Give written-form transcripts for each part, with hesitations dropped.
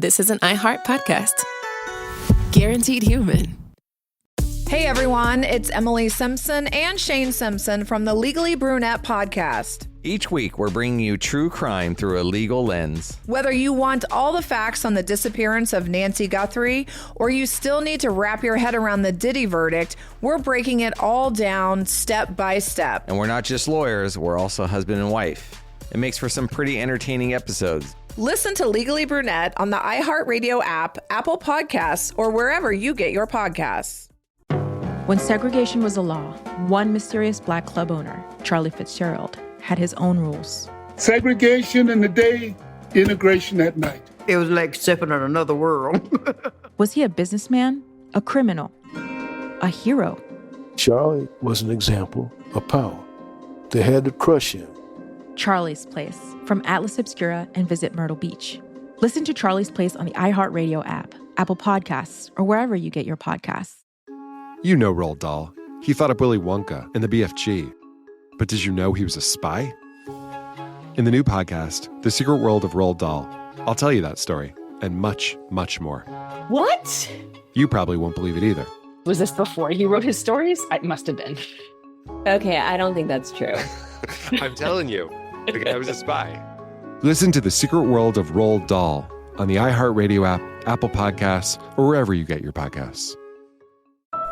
this is an iHeart podcast. Guaranteed human. Hey everyone, it's Emily Simpson and Shane Simpson from the Legally Brunette podcast. Each week, we're bringing you true crime through a legal lens. Whether you want all the facts on the disappearance of Nancy Guthrie, or you still need to wrap your head around the Diddy verdict, we're breaking it all down step by step. And we're not just lawyers, we're also husband and wife. It makes for some pretty entertaining episodes. Listen to Legally Brunette on the iHeartRadio app, Apple Podcasts, or wherever you get your podcasts. When segregation was a law, one mysterious black club owner, Charlie Fitzgerald, had his own rules. Segregation in the day, integration at night. It was like stepping on another world. Was he a businessman, a criminal, a hero? Charlie was an example of power. They had to crush him. Charlie's Place, from Atlas Obscura and Visit Myrtle Beach. Listen to Charlie's Place on the iHeartRadio app, Apple Podcasts, or wherever you get your podcasts. You know Roald Dahl. He thought of Willy Wonka and the BFG. But did you know he was a spy? In the new podcast, The Secret World of Roald Dahl, I'll tell you that story and much, much more. What? You probably won't believe it either. Was this before he wrote his stories? It must have been. Okay, I don't think that's true. I'm telling you, the guy was a spy. Listen to The Secret World of Roald Dahl on the iHeartRadio app, Apple Podcasts, or wherever you get your podcasts.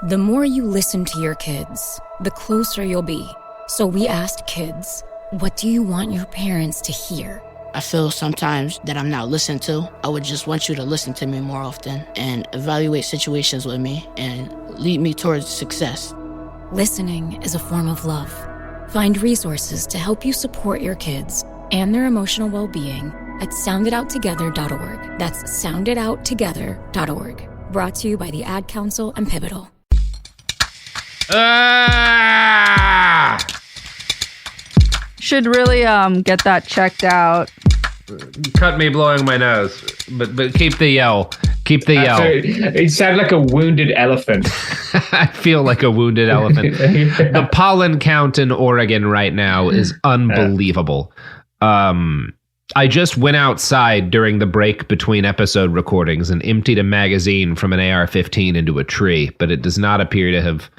The more you listen to your kids, the closer you'll be. So we asked kids, what do you want your parents to hear? I feel sometimes that I'm not listened to. I would just want you to listen to me more often and evaluate situations with me and lead me towards success. Listening is a form of love. Find resources to help you support your kids and their emotional well-being at sounditouttogether.org. That's sounditouttogether.org. Brought to you by the Ad Council and Pivotal. Should really get that checked out. Cut me blowing my nose, but keep the yell. Keep the yell. It sounded like a wounded elephant. I feel like a wounded elephant. The pollen count in Oregon right now is unbelievable. I just went outside during the break between episode recordings and emptied a magazine from an AR-15 into a tree, but it does not appear to have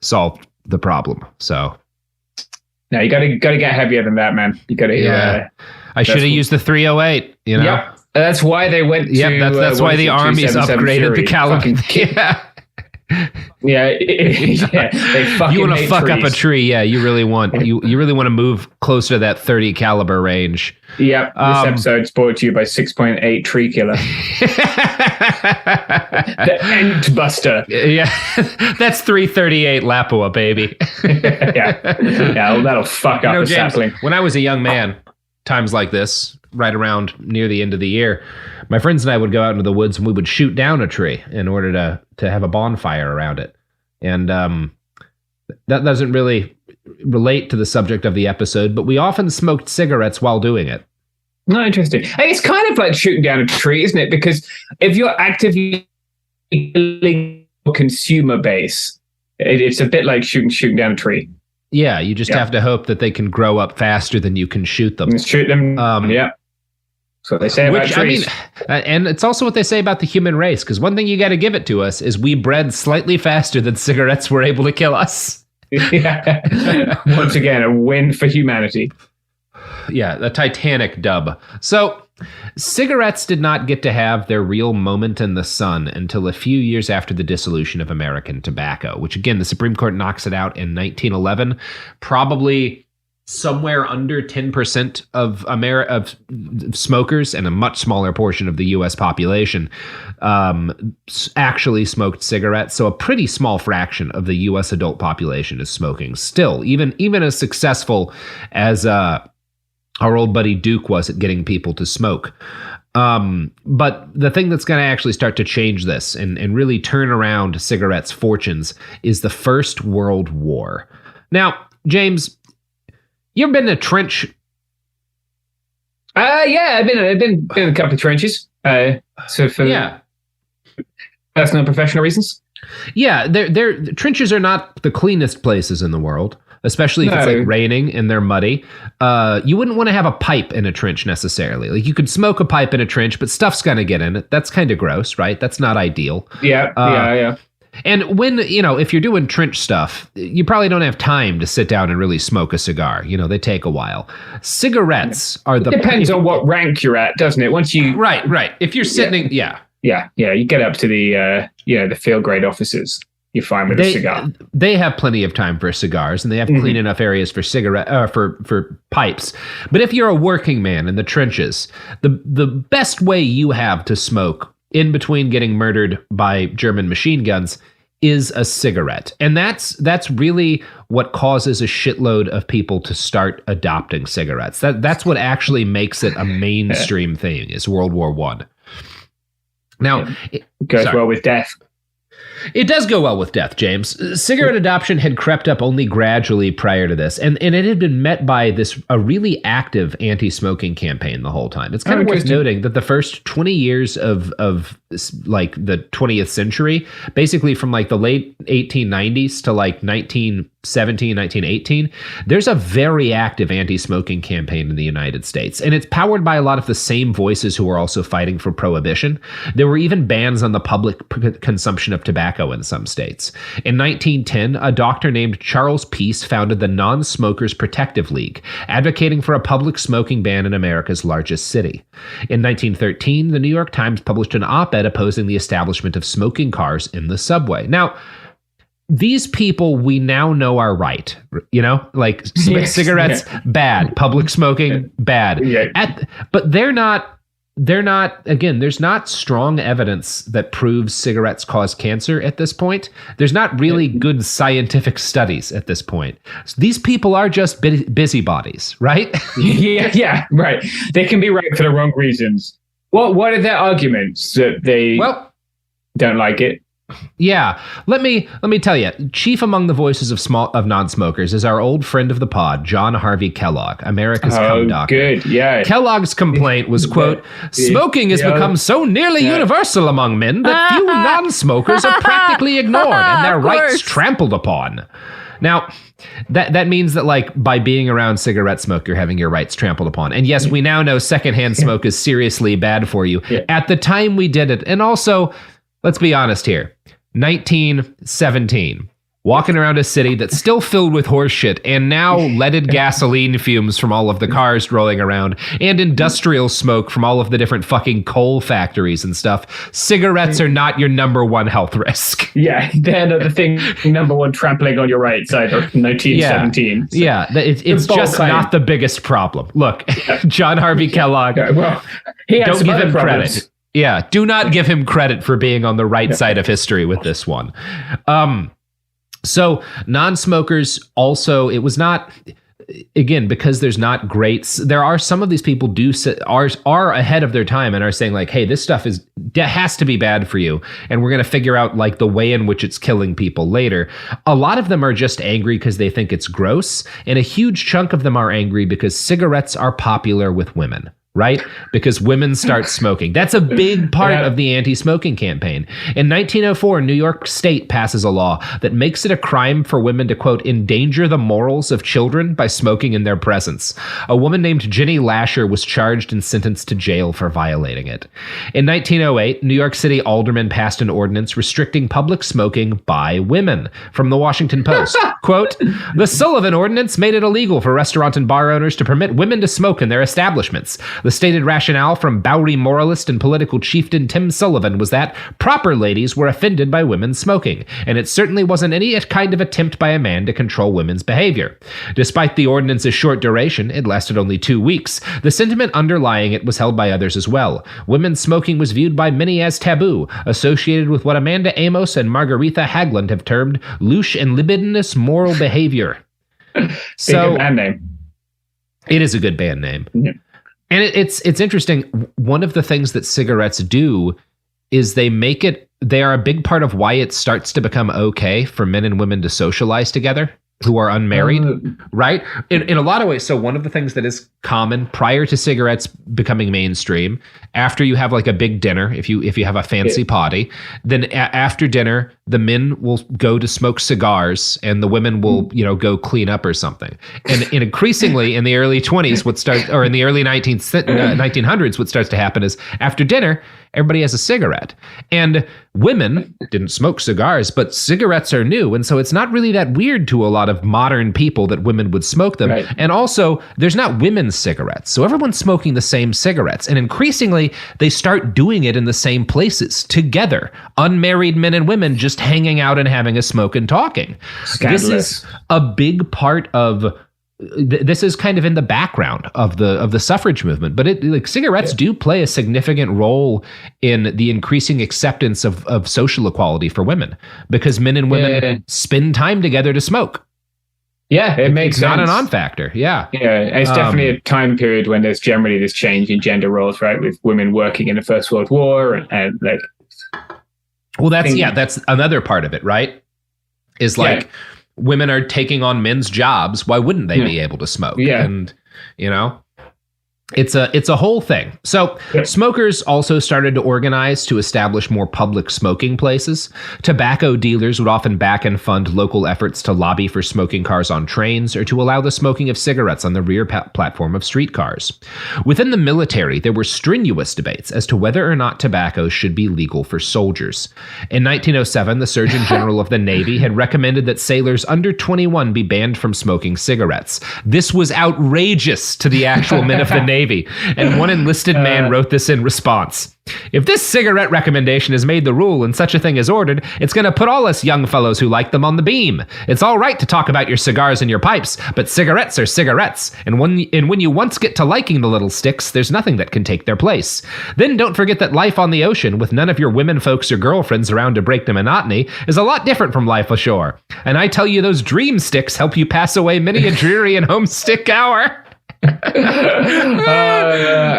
solved the problem. So, no, you gotta get heavier than that, man. You gotta. Yeah. I should have used the 308. You know. Yep. That's why they went to. Yep, that's why the Army's upgraded the caliber. Yeah. Yeah. They fucking. You want to fuck up a tree? Yeah, you really want. You really want to move closer to that 30 caliber range. Yep. This episode's brought to you by 6.8 Tree Killer. The Ent Buster. Yeah, that's 338 Lapua, baby. Yeah, that'll fuck up a James, sapling. When I was a young man, times like this, right around near the end of the year, my friends and I would go out into the woods and we would shoot down a tree in order to have a bonfire around it. And that doesn't really relate to the subject of the episode, but we often smoked cigarettes while doing it. Not interesting. And it's kind of like shooting down a tree, isn't it? Because if you're actively building a consumer base, it's a bit like shooting down a tree. Yeah, you just have to hope that they can grow up faster than you can shoot them. Shoot them, yeah. That's what they say about trees. I mean, and it's also what they say about the human race, because one thing you got to give it to us is we bred slightly faster than cigarettes were able to kill us. Yeah. Once again, a win for humanity. Yeah, the Titanic dub. So, cigarettes did not get to have their real moment in the sun until a few years after the dissolution of American tobacco, which again, the Supreme Court knocks it out in 1911. Probably somewhere under 10% of smokers and a much smaller portion of the U.S. population actually smoked cigarettes. So a pretty small fraction of the U.S. adult population is smoking. Still, even as successful as our old buddy Duke was at getting people to smoke. But the thing that's going to actually start to change this and really turn around cigarettes' fortunes is the First World War. Now, James, you ever been in a trench? Yeah, I've been in a couple of trenches. So for personal and professional reasons. Yeah, trenches are not the cleanest places in the world. especially if it's No. like raining and they're muddy. You wouldn't want to have a pipe in a trench necessarily. Like you could smoke a pipe in a trench, but stuff's going to get in it. That's kind of gross, right? That's not ideal. Yeah. And when, if you're doing trench stuff, you probably don't have time to sit down and really smoke a cigar. They take a while. Cigarettes are the... Depends on what rank you're at, doesn't it? Once you... Right. If you're sitting... Yeah. You get up to the, the field grade officers. You're fine with a cigar. They have plenty of time for cigars, and they have clean enough areas for for pipes. But if you're a working man in the trenches, the best way you have to smoke in between getting murdered by German machine guns is a cigarette. And that's really what causes a shitload of people to start adopting cigarettes. That's what actually makes it a mainstream thing, is World War I. Now, it goes well with death. It does go well with death, James. Cigarette adoption had crept up only gradually prior to this, and it had been met by a really active anti-smoking campaign the whole time. It's kind of worth noting that the first 20 years of like the 20th century, basically from like the late 1890s to like 1917, 1918, there's a very active anti-smoking campaign in the United States, and it's powered by a lot of the same voices who are also fighting for prohibition. There were even bans on the public consumption of tobacco in some states. In 1910, a doctor named Charles Peace founded the Non-Smokers Protective League, advocating for a public smoking ban in America's largest city. In 1913, the New York Times published an op-ed opposing the establishment of smoking cars in the subway. Now, these people we now know are right, like cigarettes, bad, public smoking, bad. But they're not, again, there's not strong evidence that proves cigarettes cause cancer at this point. There's not really good scientific studies at this point. So these people are just busybodies, right? yeah, right. They can be right for the wrong reasons. What are their arguments that they don't like it? Yeah, let me tell you. Chief among the voices of non-smokers is our old friend of the pod, John Harvey Kellogg, America's cum doctor. Good, yeah. Kellogg's complaint was, quote, "Smoking has become so nearly universal among men that few non-smokers are practically ignored and their rights trampled upon." Now, that means that, like, by being around cigarette smoke, you're having your rights trampled upon. And yes, we now know secondhand smoke is seriously bad for you. At the time we did it, and also, let's be honest here. 1917. Walking around a city that's still filled with horse shit and now leaded gasoline fumes from all of the cars rolling around and industrial smoke from all of the different fucking coal factories and stuff. Cigarettes are not your number one health risk. Yeah, they're the thing, number one trampling on your rights either, 1917. Yeah, it's just not the biggest problem. Look, John Harvey Kellogg, he has don't give him problems. credit. Yeah, do not give him credit for being on the right side of history with this one. So non-smokers also, it was not, again, because there's not great, there are some of these people are ahead of their time and are saying like, hey, this stuff has to be bad for you. And we're going to figure out like the way in which it's killing people later. A lot of them are just angry because they think it's gross. And a huge chunk of them are angry because cigarettes are popular with women. Right? Because women start smoking. That's a big part of the anti-smoking campaign. In 1904, New York State passes a law that makes it a crime for women to, quote, endanger the morals of children by smoking in their presence. A woman named Jenny Lasher was charged and sentenced to jail for violating it. In 1908, New York City aldermen passed an ordinance restricting public smoking by women. From the Washington Post, quote, "The Sullivan Ordinance made it illegal for restaurant and bar owners to permit women to smoke in their establishments. The stated rationale from Bowery moralist and political chieftain Tim Sullivan was that proper ladies were offended by women smoking, and it certainly wasn't any kind of attempt by a man to control women's behavior. Despite the ordinance's short duration, it lasted only 2 weeks. The sentiment underlying it was held by others as well. Women's smoking was viewed by many as taboo, associated with what Amanda Amos and Margaretha Haglund have termed louche and libidinous moral behavior." So, band name. It is a good band name. Yeah. And it's interesting. One of the things that cigarettes do is they are a big part of why it starts to become okay for men and women to socialize together. who are unmarried, right? In a lot of ways. So one of the things that is common prior to cigarettes becoming mainstream, after you have like a big dinner, if you have a fancy potty, then after dinner, the men will go to smoke cigars and the women will, go clean up or something. And increasingly in the early 20s, in the early 1900s, what starts to happen is after dinner, everybody has a cigarette. And women didn't smoke cigars, but cigarettes are new. And so it's not really that weird to a lot of modern people that women would smoke them. Right. And also, there's not women's cigarettes. So everyone's smoking the same cigarettes. And increasingly, they start doing it in the same places together. Unmarried men and women just hanging out and having a smoke and talking. Scandalous. This is a big part of... This is kind of in the background of the suffrage movement, but cigarettes do play a significant role in the increasing acceptance of social equality for women, because men and women spend time together to smoke. Yeah, it makes sense. Not a non-factor. Yeah. It's definitely a time period when there's generally this change in gender roles, right? With women working in the First World War and like. Well, that's another part of it, right? Is like. Yeah. Women are taking on men's jobs. Why wouldn't they be able to smoke? Yeah. And, it's a whole thing. So smokers also started to organize to establish more public smoking places. Tobacco dealers would often back and fund local efforts to lobby for smoking cars on trains or to allow the smoking of cigarettes on the rear platform of streetcars. Within the military, there were strenuous debates as to whether or not tobacco should be legal for soldiers. In 1907, the Surgeon General of the Navy had recommended that sailors under 21 be banned from smoking cigarettes. This was outrageous to the actual men of the Navy. And one enlisted man wrote this in response. If this cigarette recommendation is made the rule and such a thing is ordered, it's going to put all us young fellows who like them on the beam. It's all right to talk about your cigars and your pipes, but cigarettes are cigarettes. And when you once get to liking the little sticks, there's nothing that can take their place. Then don't forget that life on the ocean, with none of your women folks or girlfriends around to break the monotony, is a lot different from life ashore. And I tell you, those dream sticks help you pass away many a dreary and homesick hour.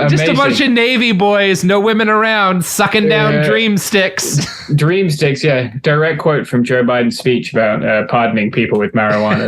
Just a bunch of Navy boys, no women around, sucking down dream sticks. Dream sticks, yeah. Direct quote from Joe Biden's speech about pardoning people with marijuana.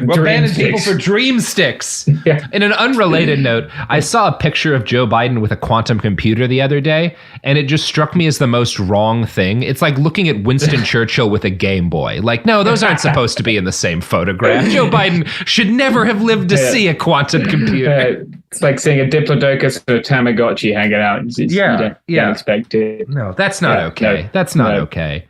We're banning people for dream sticks. Yeah. In an unrelated note, I saw a picture of Joe Biden with a quantum computer the other day, and it just struck me as the most wrong thing. It's like looking at Winston Churchill with a Game Boy. Like, no, those aren't supposed to be in the same photograph. Joe Biden should never have lived to see a quantum computer. It's like seeing a Diplodocus or a Tamagotchi hanging out. You don't expect it. No, that's not okay. No, that's not okay.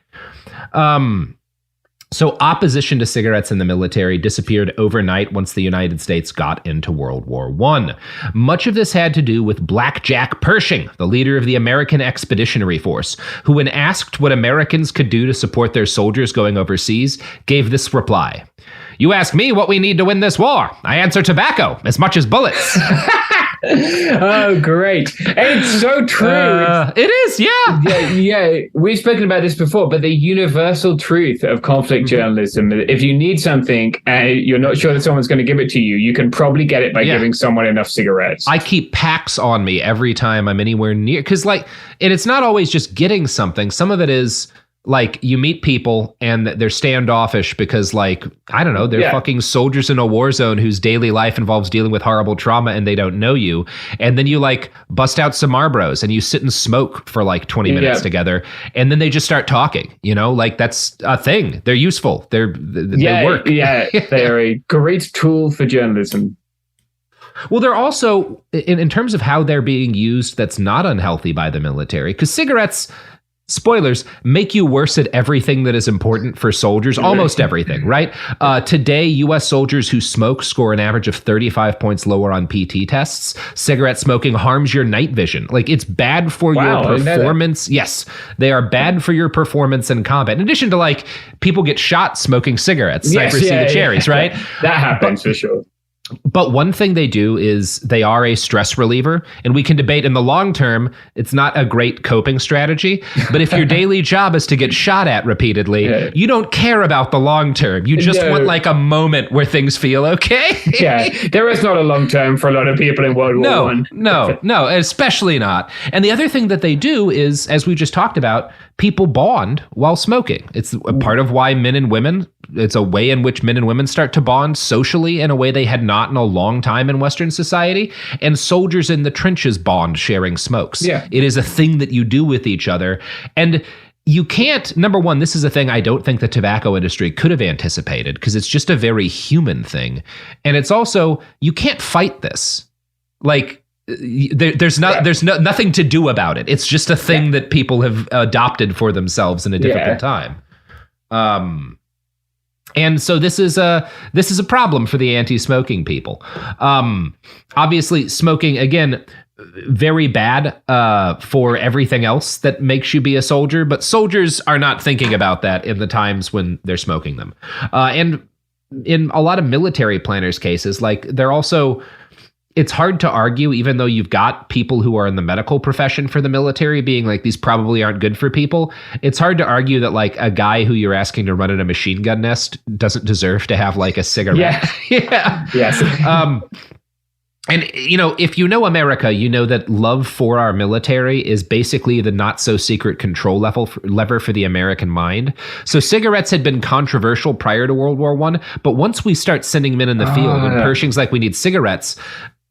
So opposition to cigarettes in the military disappeared overnight once the United States got into World War I. Much of this had to do with Black Jack Pershing, the leader of the American Expeditionary Force, who, when asked what Americans could do to support their soldiers going overseas, gave this reply. You ask me what we need to win this war. I answer tobacco as much as bullets. Oh, great. It's so true. It is, yeah. Yeah. We've spoken about this before, but the universal truth of conflict journalism, if you need something and you're not sure that someone's going to give it to you, you can probably get it by giving someone enough cigarettes. I keep packs on me every time I'm anywhere near, because and it's not always just getting something. Some of it is like you meet people and they're standoffish because they're fucking soldiers in a war zone whose daily life involves dealing with horrible trauma and they don't know you. And then you bust out some Marlboros and you sit and smoke for 20 minutes together. And then they just start talking, that's a thing. They're useful. They work. Yeah. They're a great tool for journalism. Well, they're also, in terms of how they're being used, that's not unhealthy by the military, because cigarettes, spoilers, make you worse at everything that is important for soldiers, almost everything, right? Today, U.S. soldiers who smoke score an average of 35 points lower on PT tests. Cigarette smoking harms your night vision. It's bad for your performance. Yes, they are bad for your performance in combat. In addition to, people get shot smoking cigarettes. Snipers see the cherries, right? That happens for sure. But one thing they do is they are a stress reliever, and we can debate in the long term, it's not a great coping strategy. But if your daily job is to get shot at repeatedly, you don't care about the long term. You just want a moment where things feel okay. There is not a long term for a lot of people in World War I. No, especially not. And the other thing that they do is, as we just talked about, people bond while smoking. It's a part of why men and women it's a way in which men and women start to bond socially in a way they had not in a long time in Western society. And soldiers in the trenches bond sharing smokes. Yeah. It is a thing that you do with each other. And you can't, number one, this is a thing I don't think the tobacco industry could have anticipated because it's just a very human thing. And it's also, you can't fight this. Like, there's nothing to do about it. It's just a thing that people have adopted for themselves in a difficult time. And so this is a problem for the anti-smoking people. Obviously, smoking, again, very bad for everything else that makes you be a soldier, but soldiers are not thinking about that in the times when they're smoking them. And in a lot of military planners' cases, like they're also, it's hard to argue, even though you've got people who are in the medical profession for the military being like, these probably aren't good for people. It's hard to argue that like a guy who you're asking to run in a machine gun nest doesn't deserve to have like a cigarette. Yeah. Yes. And, you know, if you know America, you know that love for our military is basically the not-so-secret control lever for the American mind. So cigarettes had been controversial prior to World War I, but once we start sending men in the field and Pershing's like, we need cigarettes,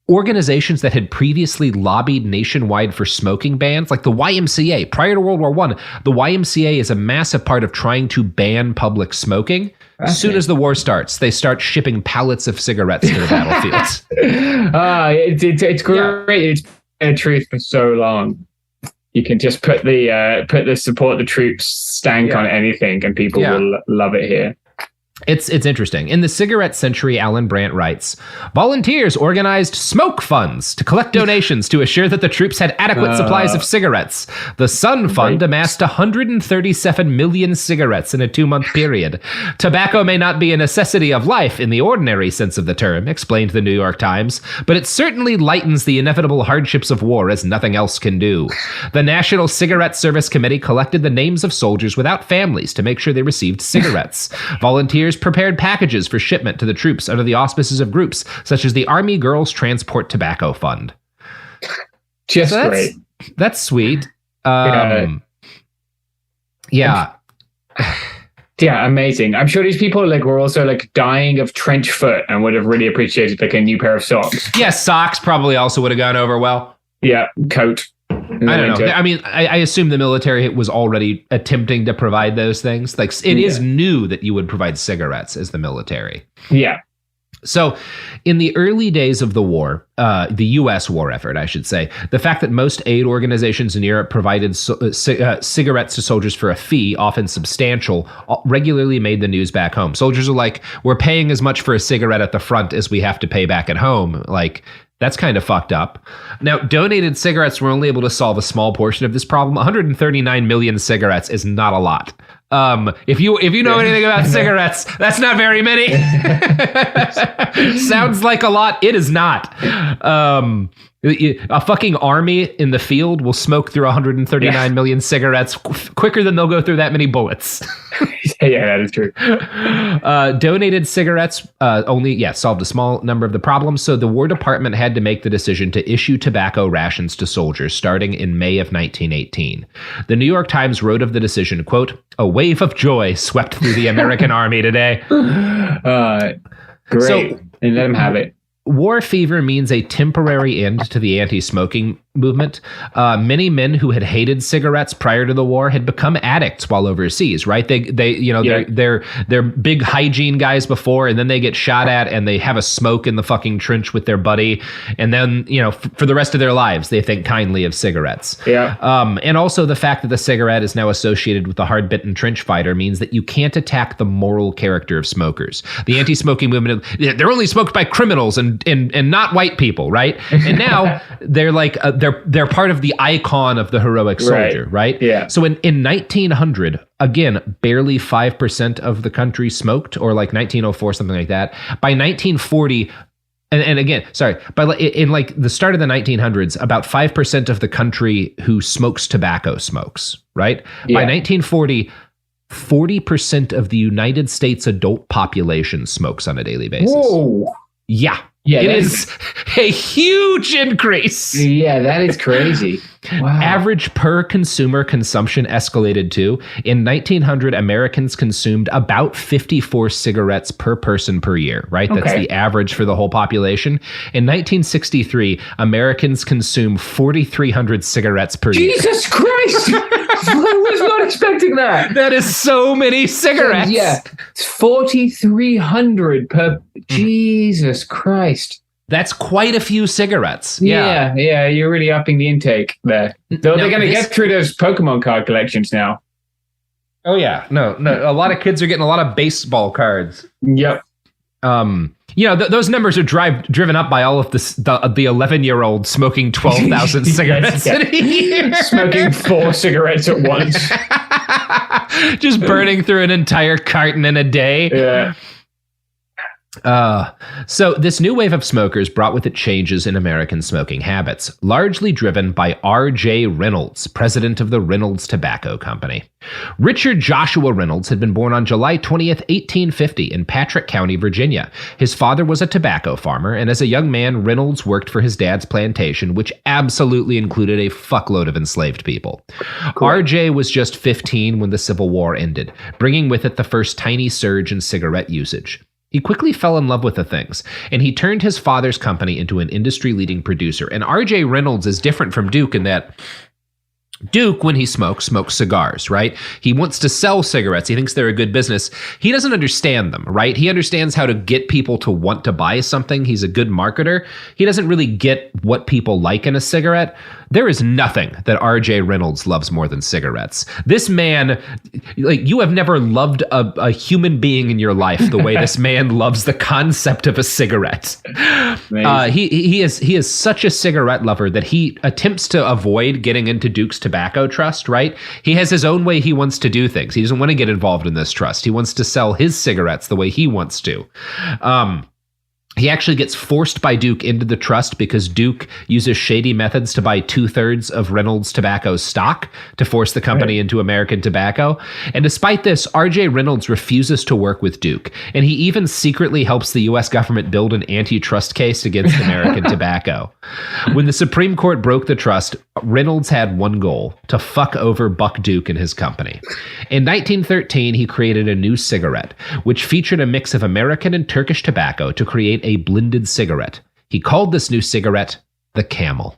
organizations that had previously lobbied nationwide for smoking bans, like the YMCA, prior to World War I, the YMCA is a massive part of trying to ban public smoking. As soon as the war starts, they start shipping pallets of cigarettes to the battlefields. It's great. It's been a truth for so long. You can just put the support the troops stank on anything, and people will love it here. It's interesting. In the cigarette century, Alan Brandt writes, volunteers organized smoke funds to collect donations to assure that the troops had adequate supplies of cigarettes. The Sun Fund amassed 137 million cigarettes in a 2-month period. Tobacco may not be a necessity of life in the ordinary sense of the term, explained the New York Times, but it certainly lightens the inevitable hardships of war as nothing else can do. The National Cigarette Service Committee collected the names of soldiers without families to make sure they received cigarettes. Volunteers prepared packages for shipment to the troops under the auspices of groups such as the Army Girls Transport Tobacco Fund. Just so great. That's sweet. Yeah, amazing. I'm sure these people like were also like dying of trench foot and would have really appreciated like a new pair of socks. Yeah, socks probably also would have gone over well. Yeah, coat. I don't know. I mean, I assume the military was already attempting to provide those things. Like, it is new that you would provide cigarettes as the military. Yeah. So in the early days of the war, the U.S. war effort, I should say, the fact that most aid organizations in Europe provided cigarettes to soldiers for a fee, often substantial, regularly made the news back home. Soldiers are like, we're paying as much for a cigarette at the front as we have to pay back at home. Like, that's kind of fucked up. Now, donated cigarettes were only able to solve a small portion of this problem. 139 million cigarettes is not a lot. If you know anything about cigarettes, that's not very many. Sounds like a lot. It is not. A fucking army in the field will smoke through 139 million cigarettes quicker than they'll go through that many bullets. Yeah, that is true. Donated cigarettes only solved a small number of the problems, so the War Department had to make the decision to issue tobacco rations to soldiers starting in May of 1918. The New York Times wrote of the decision, quote, "A wave of joy swept through the American army today." Great. So, and let them have it. War fever means a temporary end to the anti-smoking movement. Many men who had hated cigarettes prior to the war had become addicts while overseas, right? They're big hygiene guys before, and then they get shot at and they have a smoke in the fucking trench with their buddy. And then, for the rest of their lives, they think kindly of cigarettes. Yeah. And also the fact that the cigarette is now associated with the hard-bitten trench fighter means that you can't attack the moral character of smokers. The anti-smoking movement, they're only smoked by criminals and not white people, right? And now they're like, they're part of the icon of the heroic soldier, right? Yeah. So in 1900, again, barely 5% of the country smoked, or like 1904, something like that. By 1940, and again, sorry, in like the start of the 1900s, about 5% of the country who smokes tobacco smokes, right? Yeah. By 1940, 40% of the United States adult population smokes on a daily basis. Whoa. Yeah. Yeah, it is a huge increase. Yeah, that is crazy. Wow. Average per consumer consumption escalated too. In 1900, Americans consumed about 54 cigarettes per person per year, right? That's the average for the whole population. In 1963, Americans consumed 4,300 cigarettes per year. Jesus Christ! I was not expecting that. That is so many cigarettes. Yeah, it's 4,300 per. Jesus Christ. That's quite a few cigarettes. Yeah, you're really upping the intake there. Though they're going to get through those Pokemon card collections now. Oh, yeah. No. A lot of kids are getting a lot of baseball cards. Yep. Those numbers are driven up by all of the 11-year-old smoking 12,000 cigarettes in a year. Smoking 4 cigarettes at once. Just burning through an entire carton in a day. Yeah. So this new wave of smokers brought with it changes in American smoking habits, largely driven by R.J. Reynolds, president of the Reynolds Tobacco Company. Richard Joshua Reynolds had been born on July 20th, 1850 in Patrick County, Virginia. His father was a tobacco farmer, and as a young man, Reynolds worked for his dad's plantation, which absolutely included a fuckload of enslaved people. Cool. R.J. was just 15 when the Civil War ended, bringing with it the first tiny surge in cigarette usage. He quickly fell in love with the things, and he turned his father's company into an industry-leading producer. And R.J. Reynolds is different from Duke in that Duke, when he smokes cigars, right? He wants to sell cigarettes. He thinks they're a good business. He doesn't understand them, right? He understands how to get people to want to buy something. He's a good marketer. He doesn't really get what people like in a cigarette. There is nothing that R.J. Reynolds loves more than cigarettes. This man, you have never loved a human being in your life the way this man loves the concept of a cigarette. He is such a cigarette lover that he attempts to avoid getting into Duke's tobacco trust, right? He has his own way he wants to do things. He doesn't want to get involved in this trust. He wants to sell his cigarettes the way he wants to. He actually gets forced by Duke into the trust because Duke uses shady methods to buy 2/3 of Reynolds Tobacco's stock to force the company into American tobacco. And despite this, R.J. Reynolds refuses to work with Duke. And he even secretly helps the U.S. government build an antitrust case against American tobacco. When the Supreme Court broke the trust, Reynolds had one goal: to fuck over Buck Duke and his company. In 1913, he created a new cigarette, which featured a mix of American and Turkish tobacco to create a blended cigarette. He called this new cigarette the Camel.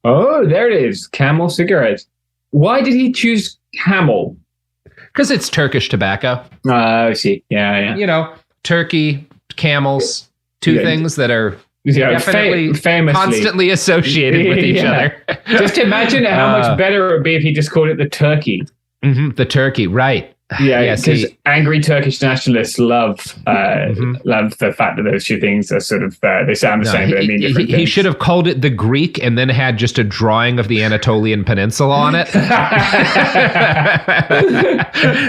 Oh, there it is. Camel cigarette. Why did he choose Camel? Because it's Turkish tobacco. I see. Yeah. Turkey, camels, two things that are definitely famously constantly associated with each other. Just imagine how much better it would be if he just called it the turkey. Mm-hmm, the turkey, right. Yeah, because angry Turkish nationalists love the fact that those two things are sort of they sound the same, but they mean different things. He should have called it the Greek and then had just a drawing of the Anatolian Peninsula on it.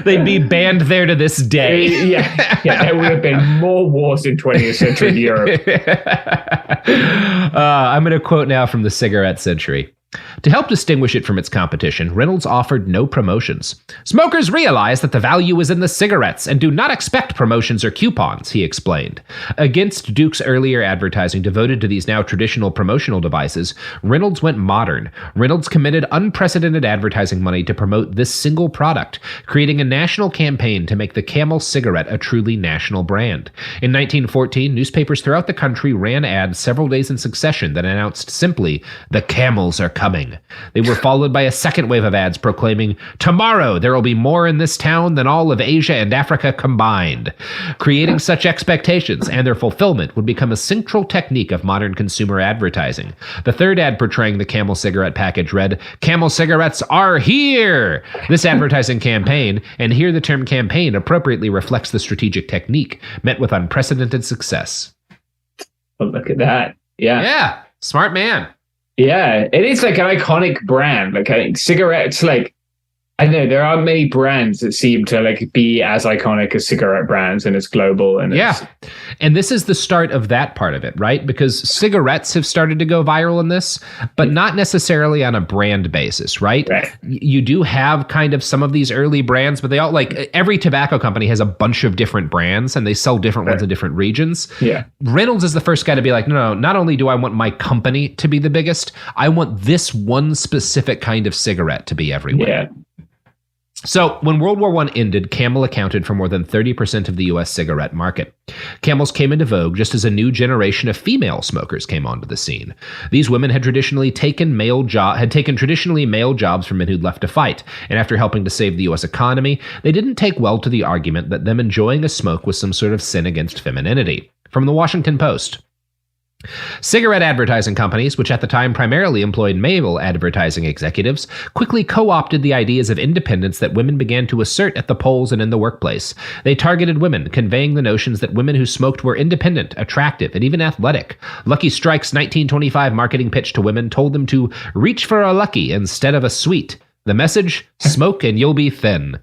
They'd be banned there to this day. Yeah, there would have been more wars in 20th century Europe. I'm going to quote now from the Cigarette Century. To help distinguish it from its competition, Reynolds offered no promotions. Smokers realize that the value is in the cigarettes and do not expect promotions or coupons, he explained. Against Duke's earlier advertising devoted to these now traditional promotional devices, Reynolds went modern. Reynolds committed unprecedented advertising money to promote this single product, creating a national campaign to make the Camel cigarette a truly national brand. In 1914, newspapers throughout the country ran ads several days in succession that announced simply, "The Camels are coming." They were followed by a second wave of ads proclaiming, "Tomorrow there will be more in this town than all of Asia and Africa combined." Creating such expectations and their fulfillment would become a central technique of modern consumer advertising. The third ad portraying the Camel cigarette package read, "Camel cigarettes are here!" This advertising campaign, and here the term campaign appropriately reflects the strategic technique, met with unprecedented success. Oh, look at that. Yeah. Smart man. Yeah, it is like an iconic brand. Like I think cigarettes, like I know there are many brands that seem to like be as iconic as cigarette brands and as global. And and this is the start of that part of it, right? Because cigarettes have started to go viral in this, but not necessarily on a brand basis, right? You do have kind of some of these early brands, but they all like every tobacco company has a bunch of different brands and they sell different ones in different regions. Yeah. Reynolds is the first guy to be like, no, not only do I want my company to be the biggest, I want this one specific kind of cigarette to be everywhere. Yeah. So when World War I ended, Camel accounted for more than 30% of the U.S. cigarette market. Camels came into vogue just as a new generation of female smokers came onto the scene. These women had taken traditionally male jobs from men who'd left to fight, and after helping to save the U.S. economy, they didn't take well to the argument that them enjoying a smoke was some sort of sin against femininity. From the Washington Post. Cigarette advertising companies, which at the time primarily employed male advertising executives, quickly co-opted the ideas of independence that women began to assert at the polls and in the workplace. They targeted women, conveying the notions that women who smoked were independent, attractive, and even athletic. Lucky Strike's 1925 marketing pitch to women told them to reach for a Lucky instead of a Sweet. The message, smoke and you'll be thin.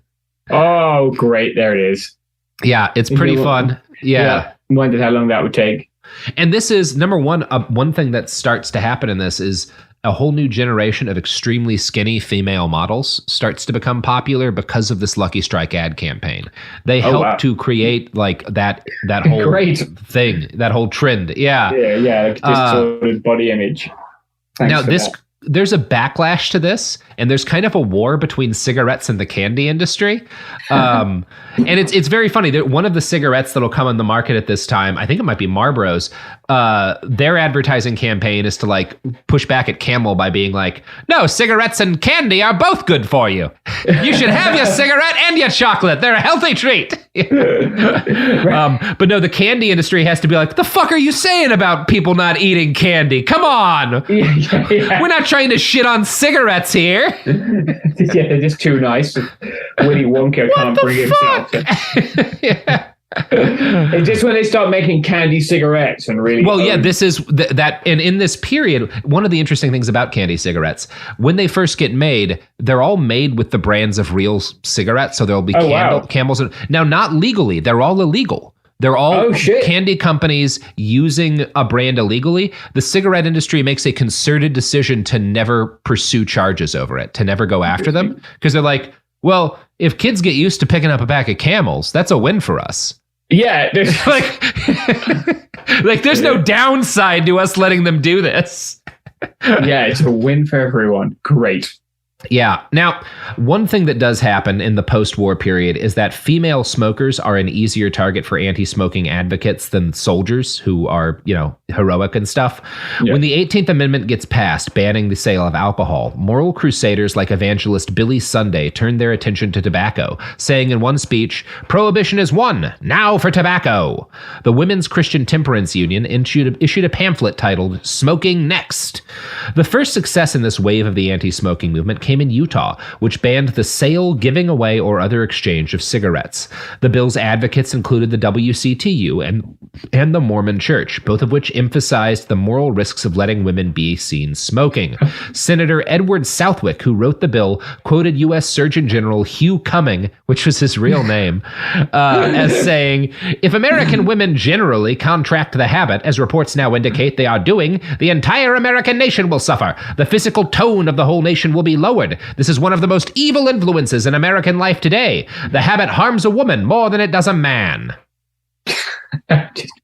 Oh, great. There it is. Yeah, it's pretty fun. Yeah. Wondered how long that would take. And this is, number one, one thing that starts to happen in this is a whole new generation of extremely skinny female models starts to become popular because of this Lucky Strike ad campaign. They help to create like that whole thing, that whole trend. Yeah. Yeah, like distorted body image. Now there's a backlash to this, and there's kind of a war between cigarettes and the candy industry. And it's very funny. One of the cigarettes that'll come on the market at this time, I think it might be Marlboro's, their advertising campaign is to like push back at Camel by being like, no, cigarettes and candy are both good for you. You should have your cigarette and your chocolate. They're a healthy treat. But no, the candy industry has to be like, the fuck are you saying about people not eating candy? Come on. We're not trying to shit on cigarettes here. Yeah, they're just too nice. Willy Wonka can't bring himself to. It's just when they start making candy cigarettes and really. Well, yeah, this is that. And in this period, one of the interesting things about candy cigarettes, when they first get made, they're all made with the brands of real cigarettes. So there'll be Camels. Now, not legally, they're all illegal. They're all candy companies using a brand illegally. The cigarette industry makes a concerted decision to never pursue charges over it, to never go after them. Because they're like, well, if kids get used to picking up a pack of Camels, that's a win for us. Yeah. like there's no downside to us letting them do this. Yeah, it's a win for everyone. Great. Yeah. Now, one thing that does happen in the post-war period is that female smokers are an easier target for anti-smoking advocates than soldiers who are, heroic and stuff. Yeah. When the 18th Amendment gets passed, banning the sale of alcohol, moral crusaders like evangelist Billy Sunday turned their attention to tobacco, saying in one speech, "Prohibition is won. Now for tobacco." The Women's Christian Temperance Union issued a pamphlet titled "Smoking Next." The first success in this wave of the anti-smoking movement came in Utah, which banned the sale, giving away, or other exchange of cigarettes. The bill's advocates included the WCTU and the Mormon Church, both of which emphasized the moral risks of letting women be seen smoking. Senator Edward Southwick, who wrote the bill, quoted U.S. Surgeon General Hugh Cumming, which was his real name, as saying, "If American women generally contract the habit, as reports now indicate they are doing, the entire American nation will suffer. The physical tone of the whole nation will be lowered. This is one of the most evil influences in American life today. The habit harms a woman more than it does a man."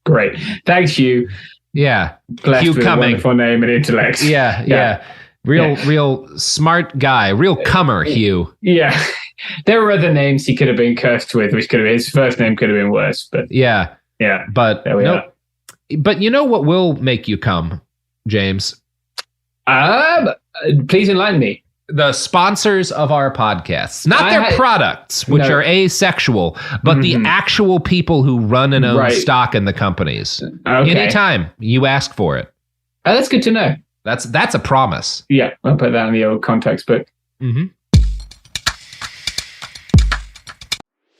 Great. Thanks, Hugh. Yeah. Blessed Hugh with Cumming. A wonderful name and intellect. Yeah. Real smart guy. Real cummer, Hugh. Yeah. There were other names he could have been cursed with, which could have his first name could have been worse. But yeah. But there we are. But you know what will make you come, James? Please enlighten me. The sponsors of our podcasts, not their products, which are asexual, but the actual people who run and own stock in the companies. Okay. Anytime you ask for it. That's good to know. That's a promise. Yeah, I'll put that in the old context book. Mm-hmm.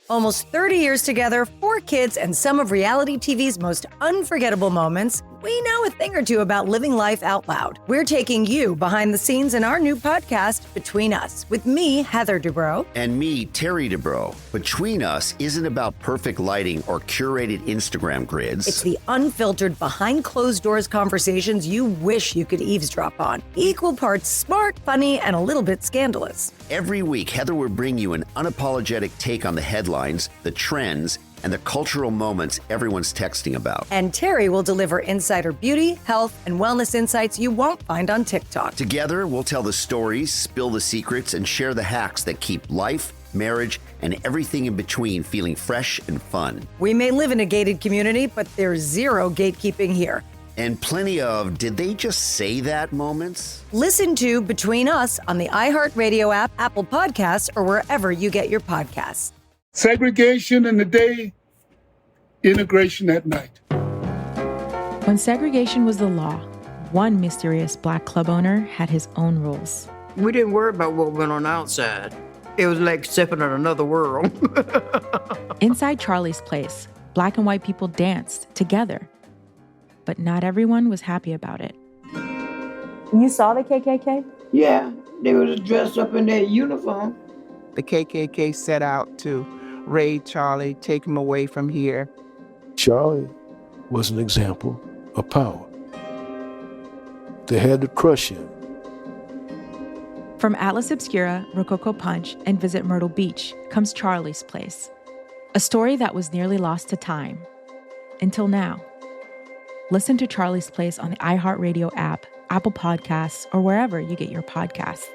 Almost 30 years together, 4 kids, and some of reality TV's most unforgettable moments. we know a thing or two about living life out loud. We're taking you behind the scenes in our new podcast, Between Us, with me, Heather Dubrow. And me, Terry Dubrow. Between Us isn't about perfect lighting or curated Instagram grids. It's the unfiltered, behind closed doors conversations you wish you could eavesdrop on. Equal parts smart, funny, and a little bit scandalous. Every week, Heather will bring you an unapologetic take on the headlines, the trends, and the cultural moments everyone's texting about. And Terry will deliver insider beauty, health, and wellness insights you won't find on TikTok. Together, we'll tell the stories, spill the secrets, and share the hacks that keep life, marriage, and everything in between feeling fresh and fun. We may live in a gated community, but there's zero gatekeeping here. And plenty of did they just say that moments? Listen to Between Us on the iHeartRadio app, Apple Podcasts, or wherever you get your podcasts. Segregation in the day, integration at night. When segregation was the law, one mysterious black club owner had his own rules. We didn't worry about what went on outside. It was like stepping in another world. Inside Charlie's Place, black and white people danced together. But not everyone was happy about it. You saw the KKK? Yeah, they was dressed up in their uniform. The KKK set out to raid Charlie, take him away from here. Charlie was an example of power. They had to crush him. From Atlas Obscura, Rococo Punch, and Visit Myrtle Beach comes Charlie's Place, a story that was nearly lost to time. Until now. Listen to Charlie's Place on the iHeartRadio app, Apple Podcasts, or wherever you get your podcasts.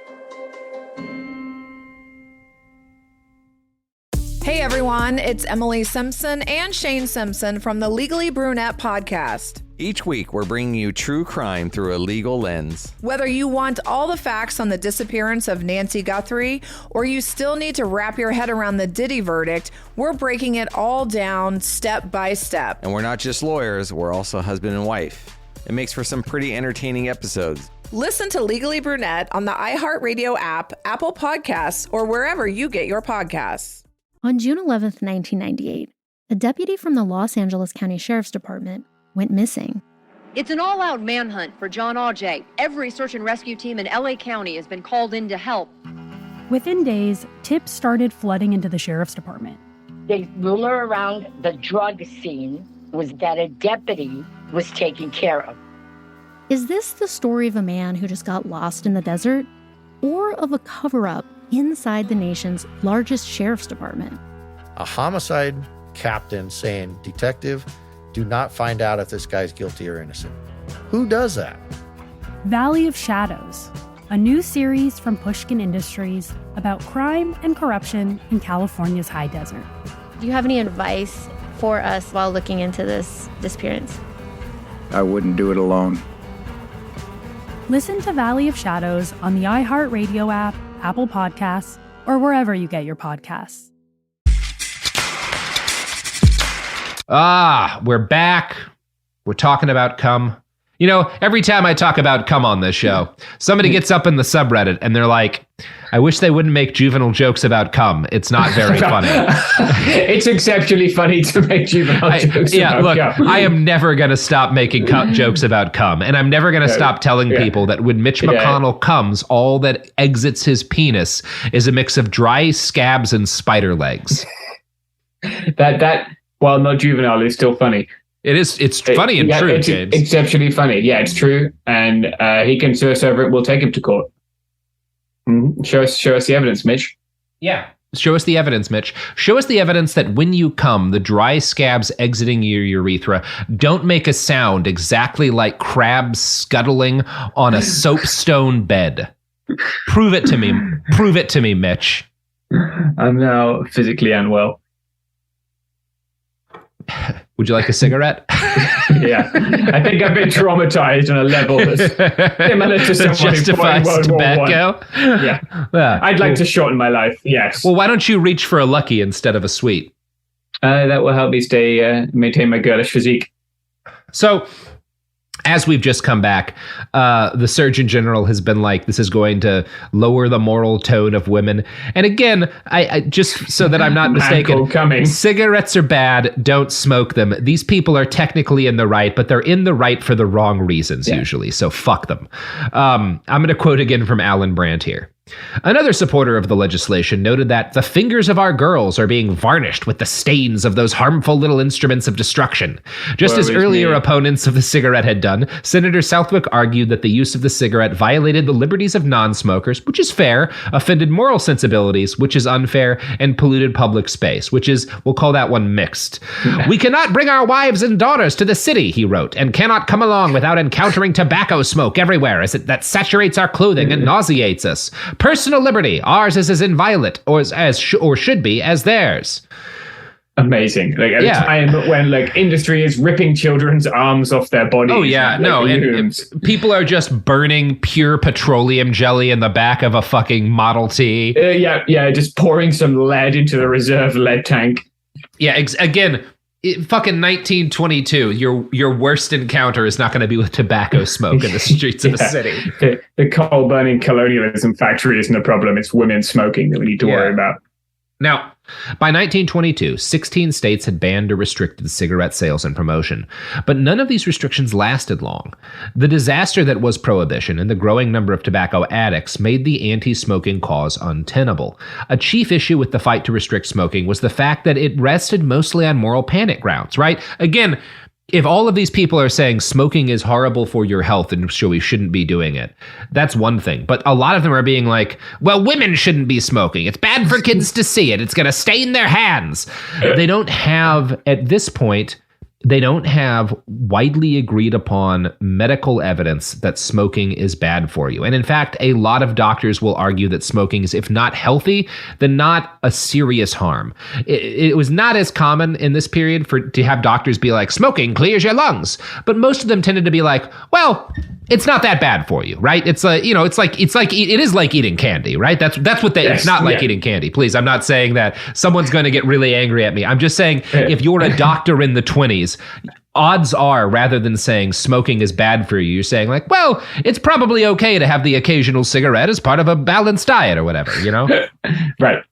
Hey everyone, it's Emily Simpson and Shane Simpson from the Legally Brunette podcast. Each week, we're bringing you true crime through a legal lens. Whether you want all the facts on the disappearance of Nancy Guthrie, or you still need to wrap your head around the Diddy verdict, we're breaking it all down step by step. And we're not just lawyers, we're also husband and wife. It makes for some pretty entertaining episodes. Listen to Legally Brunette on the iHeartRadio app, Apple Podcasts, or wherever you get your podcasts. On June 11th, 1998, a deputy from the Los Angeles County Sheriff's Department went missing. It's an all-out manhunt for John Auger. Every search and rescue team in LA County has been called in to help. Within days, tips started flooding into the Sheriff's Department. The rumor around the drug scene was that a deputy was taken care of. Is this the story of a man who just got lost in the desert? Or of a cover-up inside the nation's largest sheriff's department? A homicide captain saying, "Detective, do not find out if this guy's guilty or innocent." Who does that? Valley of Shadows, a new series from Pushkin Industries about crime and corruption in California's high desert. Do you have any advice for us while looking into this disappearance? I wouldn't do it alone. Listen to Valley of Shadows on the iHeartRadio app, Apple Podcasts, or wherever you get your podcasts. We're back. We're talking about cum. You know, every time I talk about cum on this show, somebody gets up in the subreddit and they're like, I wish they wouldn't make juvenile jokes about cum. It's not very funny. It's exceptionally funny to make juvenile jokes about cum. I am never going to stop making jokes about cum. And I'm never going to stop telling people that when Mitch McConnell comes, all that exits his penis is a mix of dry scabs and spider legs. That while not juvenile, is still funny. It's funny and true, it's James. Exceptionally funny. Yeah, it's true. And he can sue us over it. We'll take him to court. Mm-hmm. Show us the evidence, Mitch. Yeah. Show us the evidence, Mitch. Show us the evidence that when you come, the dry scabs exiting your urethra don't make a sound exactly like crabs scuttling on a soapstone bed. Prove it to me. Prove it to me, Mitch. I'm now physically unwell. Would you like a cigarette? Yeah. I think I've been traumatized on a level that's similar to someone justifies tobacco. Yeah. I'd like to shorten my life. Yes. Well, why don't you reach for a Lucky instead of a Sweet? That will help me maintain my girlish physique. So as we've just come back, the Surgeon General has been like, this is going to lower the moral tone of women. And again, I just so that I'm not mistaken, cigarettes are bad. Don't smoke them. These people are technically in the right, but they're in the right for the wrong reasons usually. So fuck them. I'm going to quote again from Alan Brandt here. Another supporter of the legislation noted that the fingers of our girls are being varnished with the stains of those harmful little instruments of destruction. Just as earlier opponents of the cigarette had done, Senator Southwick argued that the use of the cigarette violated the liberties of non-smokers, which is fair, offended moral sensibilities, which is unfair, and polluted public space, which is, we'll call that one mixed. We cannot bring our wives and daughters to the city, he wrote, and cannot come along without encountering tobacco smoke everywhere as that saturates our clothing and nauseates us. Personal liberty, ours is as inviolate or should be as theirs. Amazing. Like at a time when like industry is ripping children's arms off their bodies. Oh yeah, and people are just burning pure petroleum jelly in the back of a fucking Model T. Just pouring some lead into the reserve lead tank. Yeah, again, fucking 1922. Your worst encounter is not going to be with tobacco smoke in the streets of a city. The coal burning colonialism factory isn't a problem. It's women smoking that we need to worry about. Now, by 1922, 16 states had banned or restricted cigarette sales and promotion, but none of these restrictions lasted long. The disaster that was prohibition and the growing number of tobacco addicts made the anti-smoking cause untenable. A chief issue with the fight to restrict smoking was the fact that it rested mostly on moral panic grounds, right? Again, if all of these people are saying smoking is horrible for your health and so we shouldn't be doing it, that's one thing. But a lot of them are being like, well, women shouldn't be smoking. It's bad for kids to see it. It's going to stain their hands. They don't have, at this point, they don't have widely agreed upon medical evidence that smoking is bad for you. And in fact, a lot of doctors will argue that smoking is, if not healthy, then not a serious harm. It was not as common in this period to have doctors be like, smoking clears your lungs. But most of them tended to be like, well, it's not that bad for you, right? It's like, it is like eating candy, right? That's what it's not like eating candy. Please, I'm not saying that someone's going to get really angry at me. I'm just saying if you're a doctor in the 20s, odds are, rather than saying smoking is bad for you, you're saying like, well, it's probably okay to have the occasional cigarette as part of a balanced diet or whatever, you know? Right.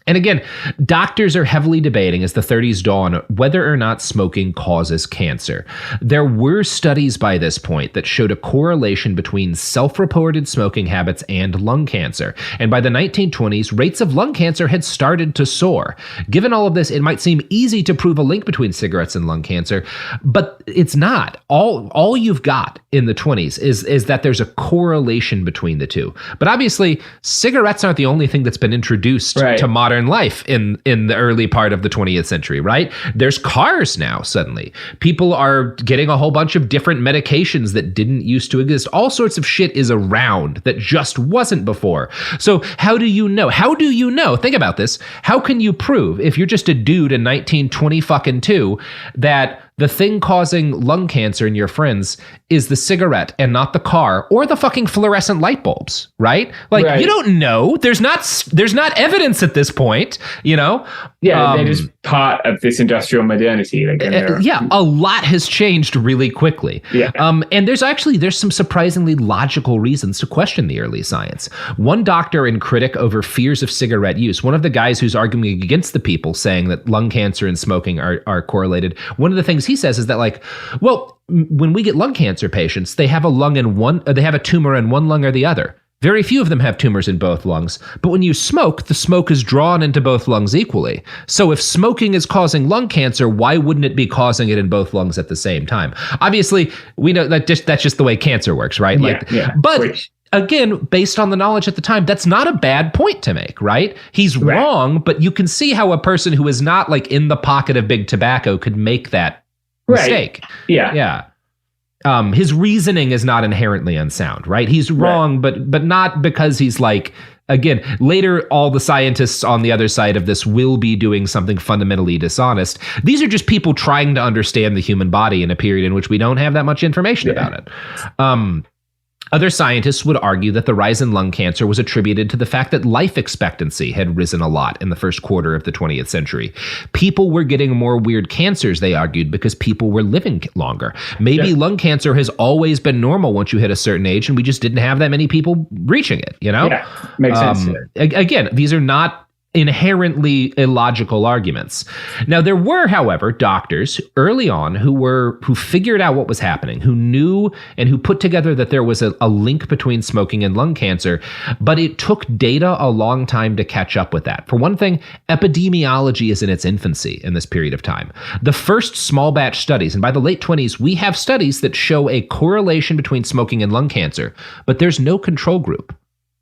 And again, doctors are heavily debating as the 30s dawn whether or not smoking causes cancer. There were studies by this point that showed a correlation between self-reported smoking habits and lung cancer. And by the 1920s, rates of lung cancer had started to soar. Given all of this, it might seem easy to prove a link between cigarettes and lung cancer, but it's not. All you've got in the 20s is that there's a correlation between the two. But obviously, cigarettes aren't the only thing that's been introduced to modern life in the early part of the 20th century, right? There's cars now, suddenly. People are getting a whole bunch of different medications that didn't used to exist. All sorts of shit is around that just wasn't before. So how do you know? How do you know? Think about this. How can you prove, if you're just a dude in 1922, that the thing causing lung cancer in your friends is the cigarette and not the car or the fucking fluorescent light bulbs, right? Like, you don't know. There's not evidence at this point, you know? Yeah, they're just part of this industrial modernity. A lot has changed really quickly. Yeah. And there's some surprisingly logical reasons to question the early science. One doctor and critic over fears of cigarette use, one of the guys who's arguing against the people saying that lung cancer and smoking are correlated, one of the things he says is that, like, well, when we get lung cancer patients, they have a tumor in one lung or the other. Very few of them have tumors in both lungs, but when you smoke, the smoke is drawn into both lungs equally. So if smoking is causing lung cancer, why wouldn't it be causing it in both lungs at the same time? Obviously, we know that that's just the way cancer works, right? Again, based on the knowledge at the time, that's not a bad point to make, right? He's wrong, but you can see how a person who is not like in the pocket of big tobacco could make that mistake. Yeah. His reasoning is not inherently unsound, right? He's wrong, but not because he's like, again, later all the scientists on the other side of this will be doing something fundamentally dishonest. These are just people trying to understand the human body in a period in which we don't have that much information about it. Other scientists would argue that the rise in lung cancer was attributed to the fact that life expectancy had risen a lot in the first quarter of the 20th century. People were getting more weird cancers, they argued, because people were living longer. Maybe lung cancer has always been normal once you hit a certain age, and we just didn't have that many people reaching it, you know? Yeah, makes sense. Again, these are not inherently illogical arguments. Now, there were, however, doctors early on who figured out what was happening, who knew and who put together that there was a link between smoking and lung cancer, but it took data a long time to catch up with that. For one thing, epidemiology is in its infancy in this period of time. The first small batch studies, and by the late 20s, we have studies that show a correlation between smoking and lung cancer, but there's no control group.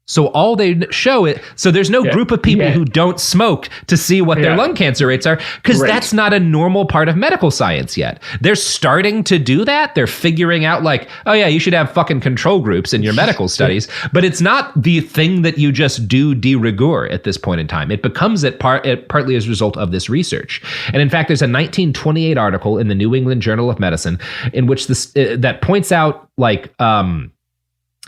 So all they show it, so there's no group of people who don't smoke to see what their lung cancer rates are, because that's not a normal part of medical science yet. They're starting to do that. They're figuring out like, oh yeah, you should have fucking control groups in your medical studies, but it's not the thing that you just do de rigueur at this point in time. It becomes it partly as a result of this research. And in fact, there's a 1928 article in the New England Journal of Medicine in which this that points out like,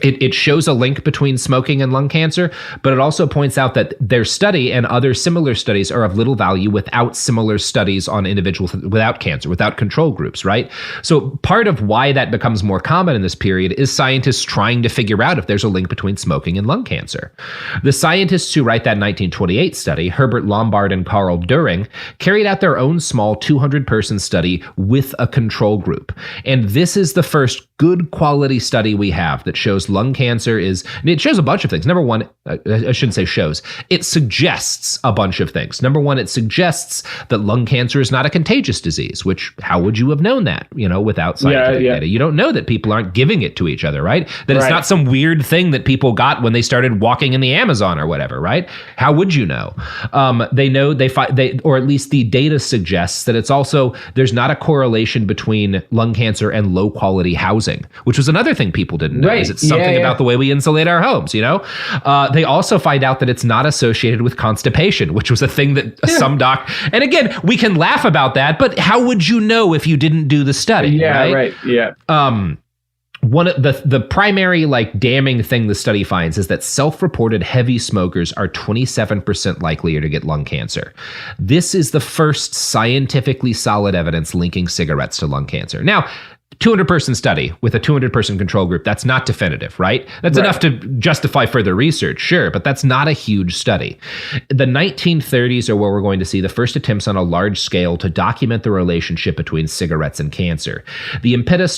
it shows a link between smoking and lung cancer, but it also points out that their study and other similar studies are of little value without similar studies on individuals without cancer, without control groups, right? So part of why that becomes more common in this period is scientists trying to figure out if there's a link between smoking and lung cancer. The scientists who write that 1928 study, Herbert Lombard and Carl During, carried out their own small 200-person study with a control group. And this is the first good quality study we have that shows lung cancer it shows a bunch of things. Number one, I shouldn't say shows, it suggests a bunch of things. Number one, it suggests that lung cancer is not a contagious disease, which how would you have known that, without scientific data? You don't know that people aren't giving it to each other, right? That it's not some weird thing that people got when they started walking in the Amazon or whatever, right? How would you know? They know, or at least the data suggests that it's also, there's not a correlation between lung cancer and low quality housing, which was another thing people didn't know. Is it's something about the way we insulate our homes, They also find out that it's not associated with constipation, which was a thing that some and again, we can laugh about that, but how would you know if you didn't do the study? One of the primary damning thing the study finds is that self-reported heavy smokers are 27% likelier to get lung cancer. This is the first scientifically solid evidence linking cigarettes to lung cancer. Now, 200-person study with a 200-person control group, that's not definitive, right? That's enough to justify further research, sure, but that's not a huge study. The 1930s are where we're going to see the first attempts on a large scale to document the relationship between cigarettes and cancer. The impetus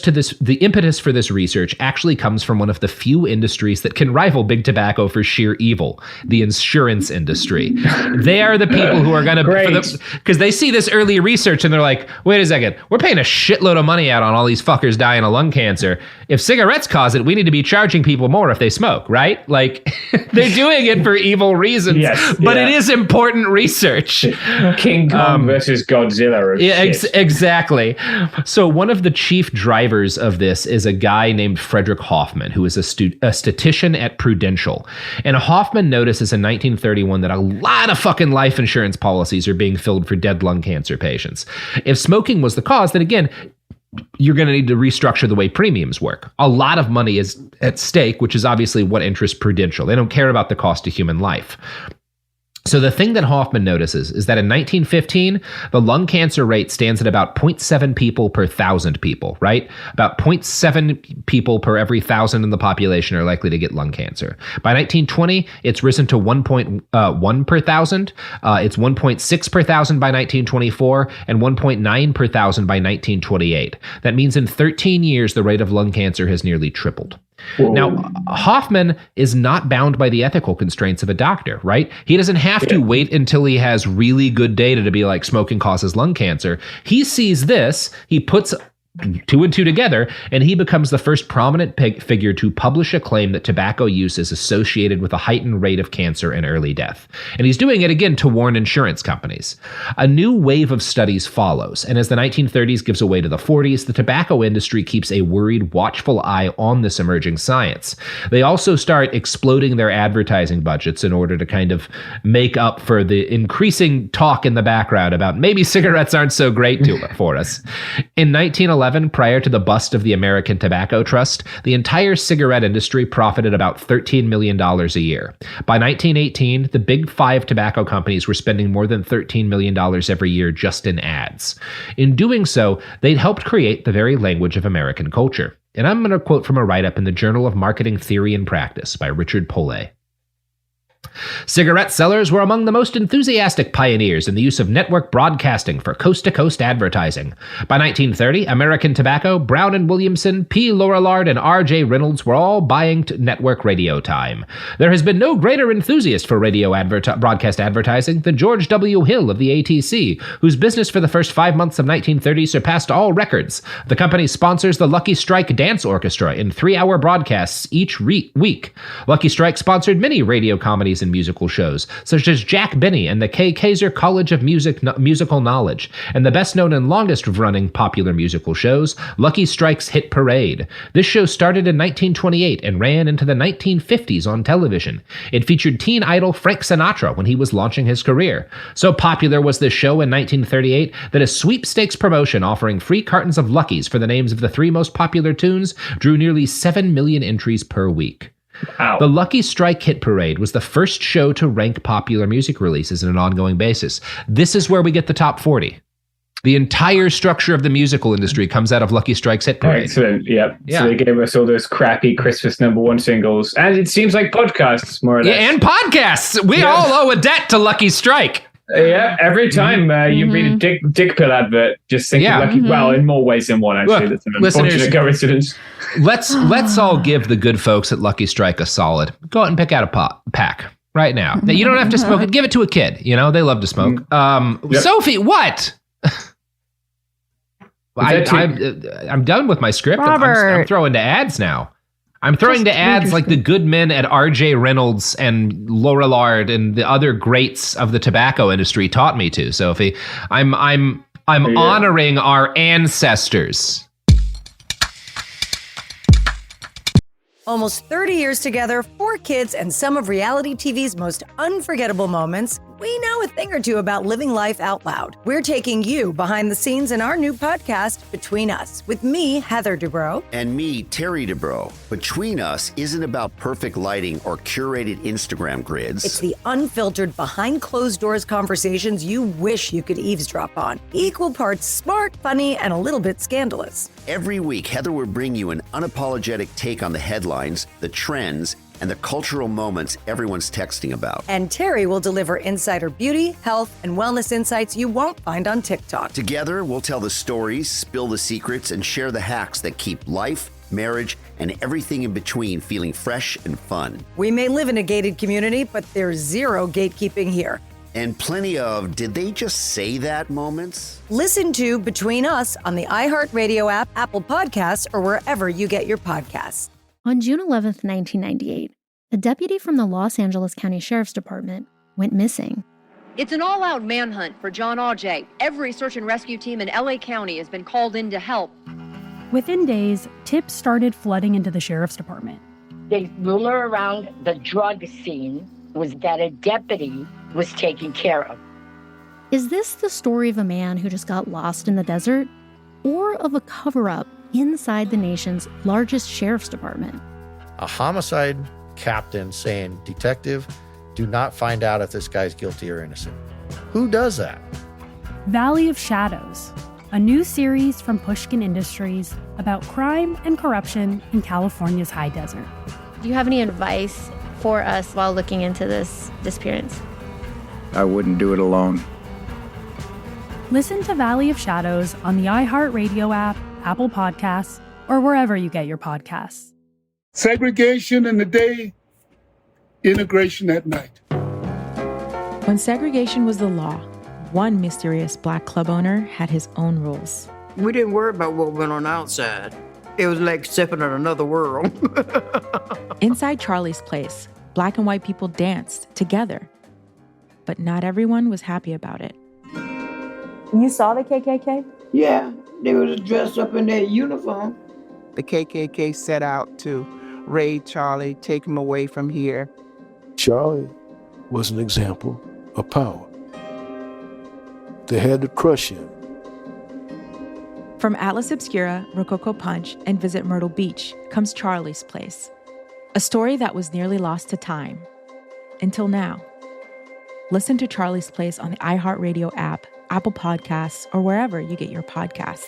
for this research actually comes from one of the few industries that can rival big tobacco for sheer evil, the insurance industry. They are the people who are going to, because they see this early research and they're like, wait a second, we're paying a shitload of money out on all these fuckers dying of lung cancer. If cigarettes cause it, we need to be charging people more if they smoke, right? Like, they're doing it for evil reasons, but it is important research. King Kong versus Godzilla. Exactly. So one of the chief drivers of this is a guy named Frederick Hoffman, who is a statistician at Prudential. And Hoffman notices in 1931 that a lot of fucking life insurance policies are being filled for dead lung cancer patients. If smoking was the cause, then again, you're going to need to restructure the way premiums work. A lot of money is at stake, which is obviously what interests Prudential. They don't care about the cost of human life. So the thing that Hoffman notices is that in 1915, the lung cancer rate stands at about 0.7 people per 1,000 people, right? About 0.7 people per every 1,000 in the population are likely to get lung cancer. By 1920, it's risen to 1.1 per 1,000. It's 1.6 per 1,000 by 1924 and 1.9 per 1,000 by 1928. That means in 13 years, the rate of lung cancer has nearly tripled. Whoa. Now, Hoffman is not bound by the ethical constraints of a doctor, right? He doesn't have to wait until he has really good data to be like smoking causes lung cancer. He sees this, he puts two and two together, and he becomes the first prominent figure to publish a claim that tobacco use is associated with a heightened rate of cancer and early death. And he's doing it again to warn insurance companies. A new wave of studies follows, and as the 1930s gives way to the 40s, the tobacco industry keeps a worried, watchful eye on this emerging science. They also start exploding their advertising budgets in order to kind of make up for the increasing talk in the background about maybe cigarettes aren't so great for us. In 1911, 1911, prior to the bust of the American Tobacco Trust, the entire cigarette industry profited about $13 million a year. By 1918, the big five tobacco companies were spending more than $13 million every year just in ads. In doing so, they'd helped create the very language of American culture. And I'm going to quote from a write-up in the Journal of Marketing Theory and Practice by Richard Polay. Cigarette sellers were among the most enthusiastic pioneers in the use of network broadcasting for coast-to-coast advertising. By 1930, American Tobacco, Brown & Williamson, P. Lorillard, and R.J. Reynolds were all buying network radio time. There has been no greater enthusiast for radio broadcast advertising than George W. Hill of the ATC, whose business for the first 5 months of 1930 surpassed all records. The company sponsors the Lucky Strike Dance Orchestra in 3-hour broadcasts each week. Lucky Strike sponsored many radio comedies and musical shows, such as Jack Benny and the Kay Kaiser College of Musical Knowledge, and the best-known and longest-running popular musical shows, Lucky Strike's Hit Parade. This show started in 1928 and ran into the 1950s on television. It featured teen idol Frank Sinatra when he was launching his career. So popular was this show in 1938 that a sweepstakes promotion offering free cartons of Luckies for the names of the 3 most popular tunes drew nearly 7 million entries per week. Wow. The Lucky Strike Hit Parade was the first show to rank popular music releases on an ongoing basis. This is where we get the top 40. The entire structure of the musical industry comes out of Lucky Strike's Hit Parade. Excellent. Yep. Yeah. So they gave us all those crappy Christmas #1 singles. And it seems like podcasts, more or less. Yeah, and podcasts. We all owe a debt to Lucky Strike. Yeah, every time you read a dick pill advert, just think of Lucky. Well, in more ways than one, actually. Look, that's an unfortunate coincidence. Let's all give the good folks at Lucky Strike a solid. Go out and pick out a pack right now. You don't have to smoke it. Give it to a kid. You know, they love to smoke. Yep. Sophie, what? I'm done with my script. I'm throwing to ads now. I'm throwing to ads like the good men at R.J. Reynolds and Lorillard and the other greats of the tobacco industry taught me to, Sophie. I'm honoring our ancestors. Almost 30 years together, 4 kids, and some of reality TV's most unforgettable moments, we know a thing or two about living life out loud. We're taking you behind the scenes in our new podcast, Between Us, with me, Heather Dubrow. And me, Terry Dubrow. Between Us isn't about perfect lighting or curated Instagram grids. It's the unfiltered, behind-closed-doors conversations you wish you could eavesdrop on. Equal parts smart, funny, and a little bit scandalous. Every week, Heather will bring you an unapologetic take on the headlines, the trends, and the cultural moments everyone's texting about. And Terry will deliver insider beauty, health, and wellness insights you won't find on TikTok. Together, we'll tell the stories, spill the secrets, and share the hacks that keep life, marriage, and everything in between feeling fresh and fun. We may live in a gated community, but there's zero gatekeeping here. And plenty of did they just say that moments? Listen to Between Us on the iHeartRadio app, Apple Podcasts, or wherever you get your podcasts. On June 11th, 1998, a deputy from the Los Angeles County Sheriff's Department went missing. It's an all-out manhunt for John Audet. Every search and rescue team in LA County has been called in to help. Within days, tips started flooding into the Sheriff's Department. The rumor around the drug scene was that a deputy was taken care of. Is this the story of a man who just got lost in the desert? Or of a cover-up inside the nation's largest sheriff's department? A homicide captain saying, "Detective, do not find out if this guy's guilty or innocent." Who does that? Valley of Shadows, a new series from Pushkin Industries about crime and corruption in California's high desert. Do you have any advice for us while looking into this disappearance? I wouldn't do it alone. Listen to Valley of Shadows on the iHeartRadio app, Apple Podcasts, or wherever you get your podcasts. Segregation in the day, integration at night. When segregation was the law, one mysterious black club owner had his own rules. We didn't worry about what went on outside. It was like stepping in another world. Inside Charlie's place, black and white people danced together. But not everyone was happy about it. You saw the KKK? Yeah, they was dressed up in their uniform. The KKK set out to raid Charlie, take him away from here. Charlie was an example of power. They had to crush him. From Atlas Obscura, Rococo Punch, and Visit Myrtle Beach comes Charlie's Place. A story that was nearly lost to time. Until now. Listen to Charlie's Place on the iHeartRadio app, Apple Podcasts, or wherever you get your podcasts.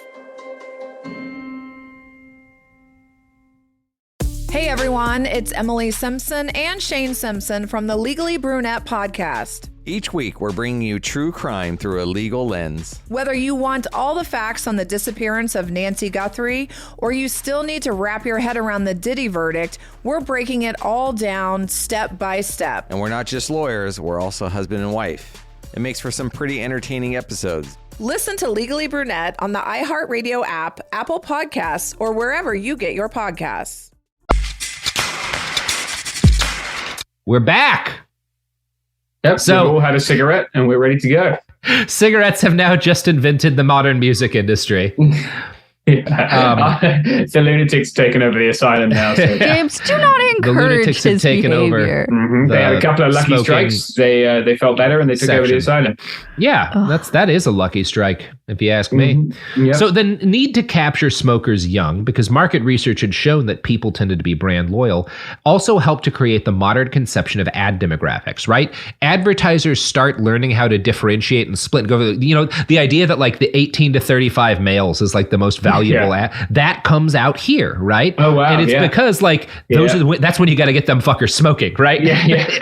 Hey everyone, it's Emily Simpson and Shane Simpson from the Legally Brunette podcast. Each week, we're bringing you true crime through a legal lens. Whether you want all the facts on the disappearance of Nancy Guthrie or you still need to wrap your head around the Diddy verdict, we're breaking it all down step by step. And we're not just lawyers, we're also husband and wife. It makes for some pretty entertaining episodes. Listen to Legally Brunette on the iHeartRadio app, Apple Podcasts, or wherever you get your podcasts. We're back. Yep, so we've all had a cigarette and we're ready to go. Cigarettes have now just invented the modern music industry. The lunatics taken over the asylum now. So. James, do not encourage his behavior. They had a couple of lucky strikes. They felt better and they took over the asylum. Yeah, that is a lucky strike, if you ask me. Yep. So the need to capture smokers young, because market research had shown that people tended to be brand loyal, also helped to create the modern conception of ad demographics, right? Advertisers start learning how to differentiate and split and go, the idea that like the 18 to 35 males is like the most valuable ad, that comes out here, right? Oh, wow. And it's because like that's when you got to get them fuckers smoking, right?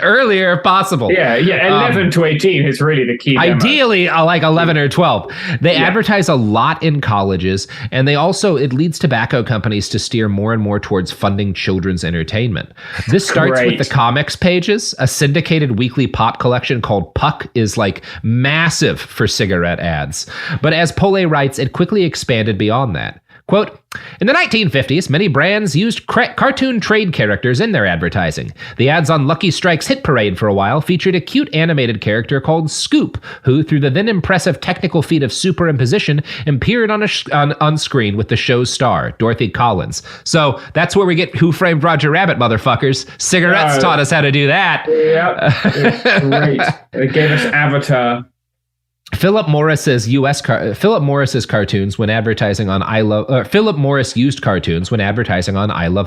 Earlier if possible. 11 to 18 is really the key. Ideally, like 11 or 12. They advertise a lot in colleges, and it leads tobacco companies to steer more and more towards funding children's entertainment. This starts with the comics pages. A syndicated weekly pop collection called Puck is like massive for cigarette ads. But as Pole writes, it quickly expanded beyond that. Quote, in the 1950s, many brands used cartoon trade characters in their advertising. The ads on Lucky Strike's hit parade for a while featured a cute animated character called Scoop, who, through the then impressive technical feat of superimposition, appeared on screen with the show's star, Dorothy Collins. So that's where we get Who Framed Roger Rabbit, motherfuckers. Cigarettes taught us how to do that. Yep. Great. It gave us Avatar. Philip Morris used cartoons when advertising on I Love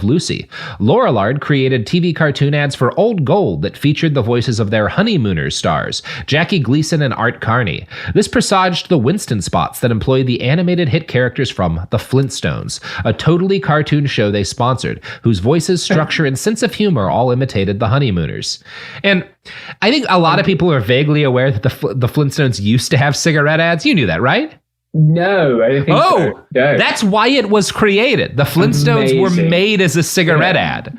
Lucy. Lorillard created TV cartoon ads for Old Gold that featured the voices of their Honeymooners stars, Jackie Gleason and Art Carney. This presaged the Winston spots that employed the animated hit characters from The Flintstones, a totally cartoon show they sponsored, whose voices, structure, and sense of humor all imitated the Honeymooners. And I think a lot of people are vaguely aware that the Flintstones used to have cigarette ads. You knew that, right? No, I didn't think so. No. That's why it was created. The Flintstones were made as a cigarette ad.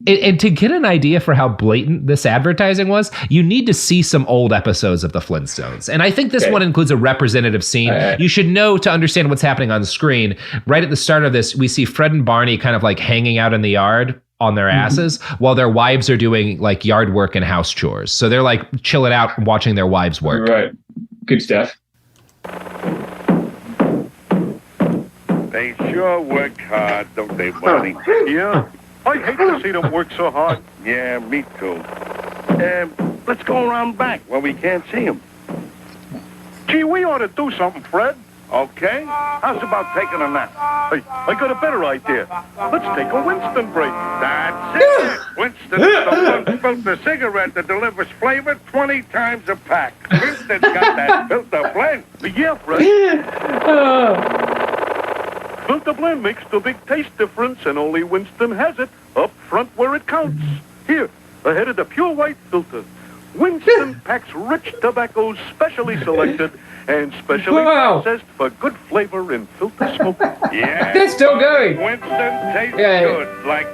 And to get an idea for how blatant this advertising was, you need to see some old episodes of the Flintstones. And I think this one includes a representative scene. You should know to understand what's happening on screen. Right at the start of this, we see Fred and Barney kind of like hanging out in the yard on their asses while their wives are doing like yard work and house chores. So they're like chilling out watching their wives work. Right. Good stuff. They sure work hard, don't they, Barney? Yeah. I hate to see them work so hard. Yeah, me too. Let's go around back where we can't see them. Gee, we ought to do something, Fred. Okay. How's about taking a nap? Hey, I got a better idea. Let's take a Winston break. That's it. Winston's the one filter cigarette that delivers flavor 20 times a pack. Winston's got that filter blend. Yeah, Fred. Filter blend makes the big taste difference, and only Winston has it up front where it counts. Here, ahead of the pure white filter. Winston packs rich tobaccos specially selected and specially processed for good flavor in filter smoke. Yeah. They're still going. Winston tastes good, like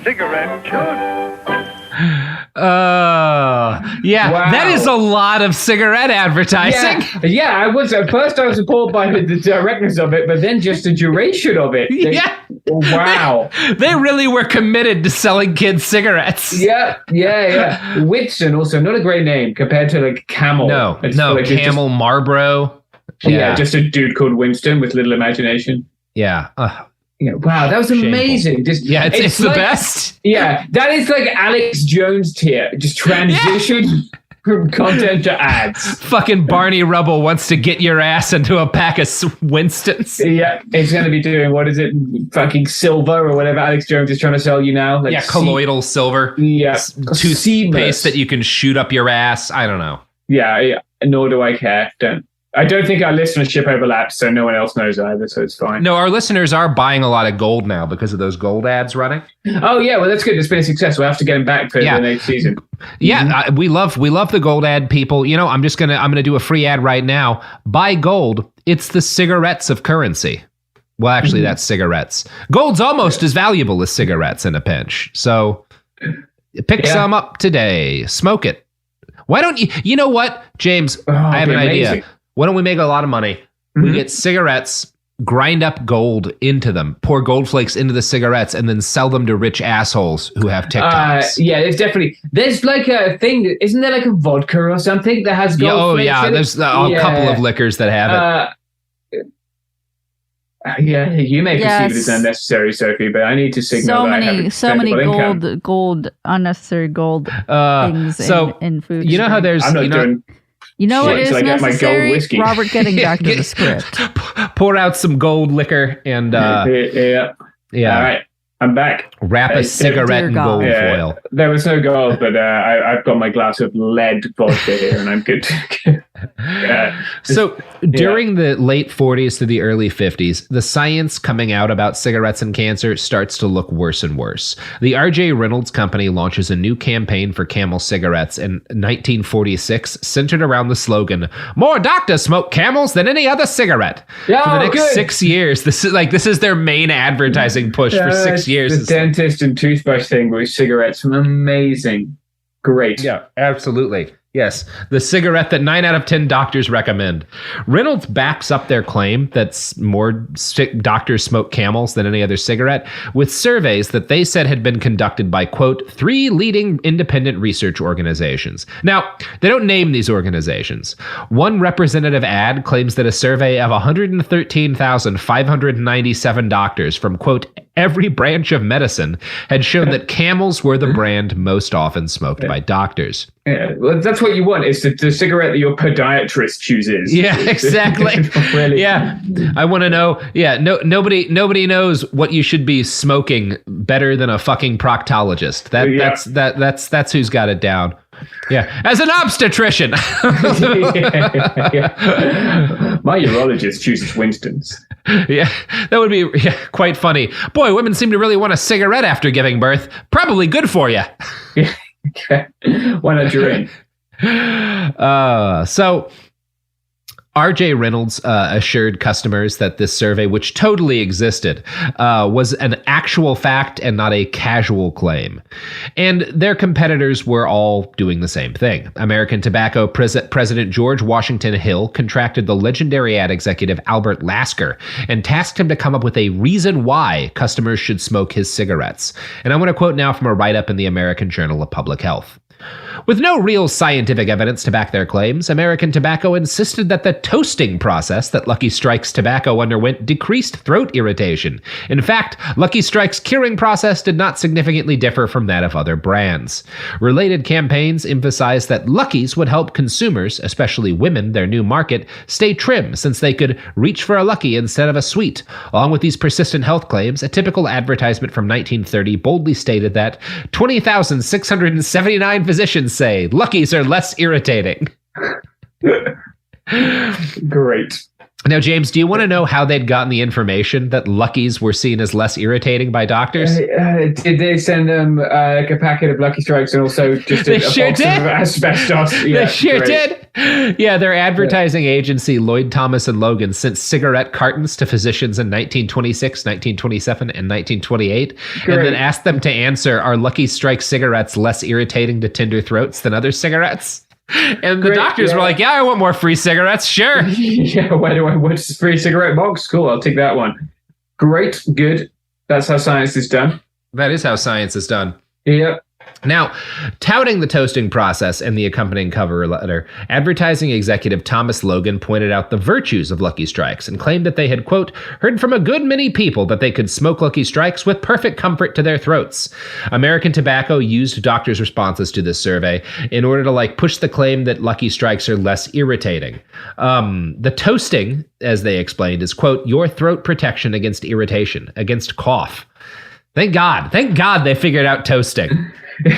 cigarette should. That is a lot of cigarette advertising. I was at first I was appalled by the directness of it, but then just the duration of it. Wow. They really were committed to selling kids cigarettes. Yeah. Winston, also not a great name compared to like Camel. No, Camel, Marlboro. Yeah, just a dude called Winston with little imagination. Yeah. Wow, that was amazing. Shameful. It's the like, best. Yeah, that is like Alex Jones tier. Just transition. From content to ads. Fucking Barney Rubble wants to get your ass into a pack of Winstons. Yeah, it's going to be doing, what is it, fucking silver or whatever Alex Jones is trying to sell you now. Like colloidal silver. Yeah. Toothpaste that you can shoot up your ass. I don't know. Yeah, nor do I care. I don't think our listenership overlaps, so no one else knows either, so it's fine. No, our listeners are buying a lot of gold now because of those gold ads running. Oh, yeah, well, that's good. It's been a success. We'll have to get them back for the next season. Yeah, we love the gold ad, people. You know, I'm gonna do a free ad right now. Buy gold. It's the cigarettes of currency. Well, actually, that's cigarettes. Gold's almost as valuable as cigarettes in a pinch. So pick some up today. Smoke it. Why don't you? You know what, James? I have an idea. Why don't we make a lot of money? We get cigarettes, grind up gold into them, pour gold flakes into the cigarettes, and then sell them to rich assholes who have TikToks. There's like a thing, isn't there like a vodka or something that has gold flakes in it? There's a couple of liquors that have it. You may perceive it as unnecessary, Sophie, but I need to signal so many gold, unnecessary gold things in food. You know how there's... You know what is necessary? Robert getting back to the script. Pour out some gold liquor and... Yeah. All right. I'm back. Wrap a cigarette in gold foil. There was no gold, but I've got my glass of lead vodka here, and I'm good to go. During the late 40s to the early 50s, the science coming out about cigarettes and cancer starts to look worse and worse. The R.J. Reynolds Company launches a new campaign for Camel cigarettes in 1946, centered around the slogan, "More doctors smoke Camels than any other cigarette." For the next 6 years, this is their main advertising push for 6 years. The dentist and toothbrush thing with cigarettes, amazing. Great. Yeah, absolutely. Yes, the cigarette that 9 out of 10 doctors recommend. Reynolds backs up their claim that more doctors smoke Camels than any other cigarette with surveys that they said had been conducted by, quote, 3 leading independent research organizations. Now, they don't name these organizations. One representative ad claims that a survey of 113,597 doctors from, quote, every branch of medicine had shown that Camels were the brand most often smoked by doctors. Yeah, well, that's what you want. It's the cigarette that your podiatrist chooses. Yeah, exactly. Really. Yeah, I want to know. Yeah, nobody knows what you should be smoking better than a fucking proctologist. That's who's got it down. Yeah, as an obstetrician. My urologist chooses Winston's. Yeah, that would be quite funny. Boy, women seem to really want a cigarette after giving birth. Probably good for you. Why not drink? So R.J. Reynolds assured customers that this survey, which totally existed, was an actual fact and not a casual claim. And their competitors were all doing the same thing. American Tobacco President George Washington Hill contracted the legendary ad executive Albert Lasker and tasked him to come up with a reason why customers should smoke his cigarettes. And I'm going to quote now from a write-up in the American Journal of Public Health. With no real scientific evidence to back their claims, American Tobacco insisted that the toasting process that Lucky Strike's tobacco underwent decreased throat irritation. In fact, Lucky Strike's curing process did not significantly differ from that of other brands. Related campaigns emphasized that Lucky's would help consumers, especially women, their new market, stay trim since they could reach for a Lucky instead of a sweet. Along with these persistent health claims, a typical advertisement from 1930 boldly stated that 20,679 physicians say Luckies are less irritating. Great. Now, James, do you want to know how they'd gotten the information that Luckies were seen as less irritating by doctors? Did they send them like a packet of Lucky Strikes and also just a box of asbestos? They sure did. Yeah, their advertising agency, Lloyd Thomas and Logan, sent cigarette cartons to physicians in 1926, 1927, and 1928, and then asked them to answer, are Lucky Strike cigarettes less irritating to tender throats than other cigarettes? And the doctors were like, yeah, I want more free cigarettes. Sure. Yeah, why do I want a free cigarette box? Cool, I'll take that one. Great, good. That's how science is done. That is how science is done. Yep. Now, touting the toasting process and the accompanying cover letter, advertising executive Thomas Logan pointed out the virtues of Lucky Strikes and claimed that they had, quote, heard from a good many people that they could smoke Lucky Strikes with perfect comfort to their throats. American Tobacco used doctors' responses to this survey in order to, push the claim that Lucky Strikes are less irritating. The toasting, as they explained, is, quote, your throat protection against irritation, against cough. Thank God they figured out toasting.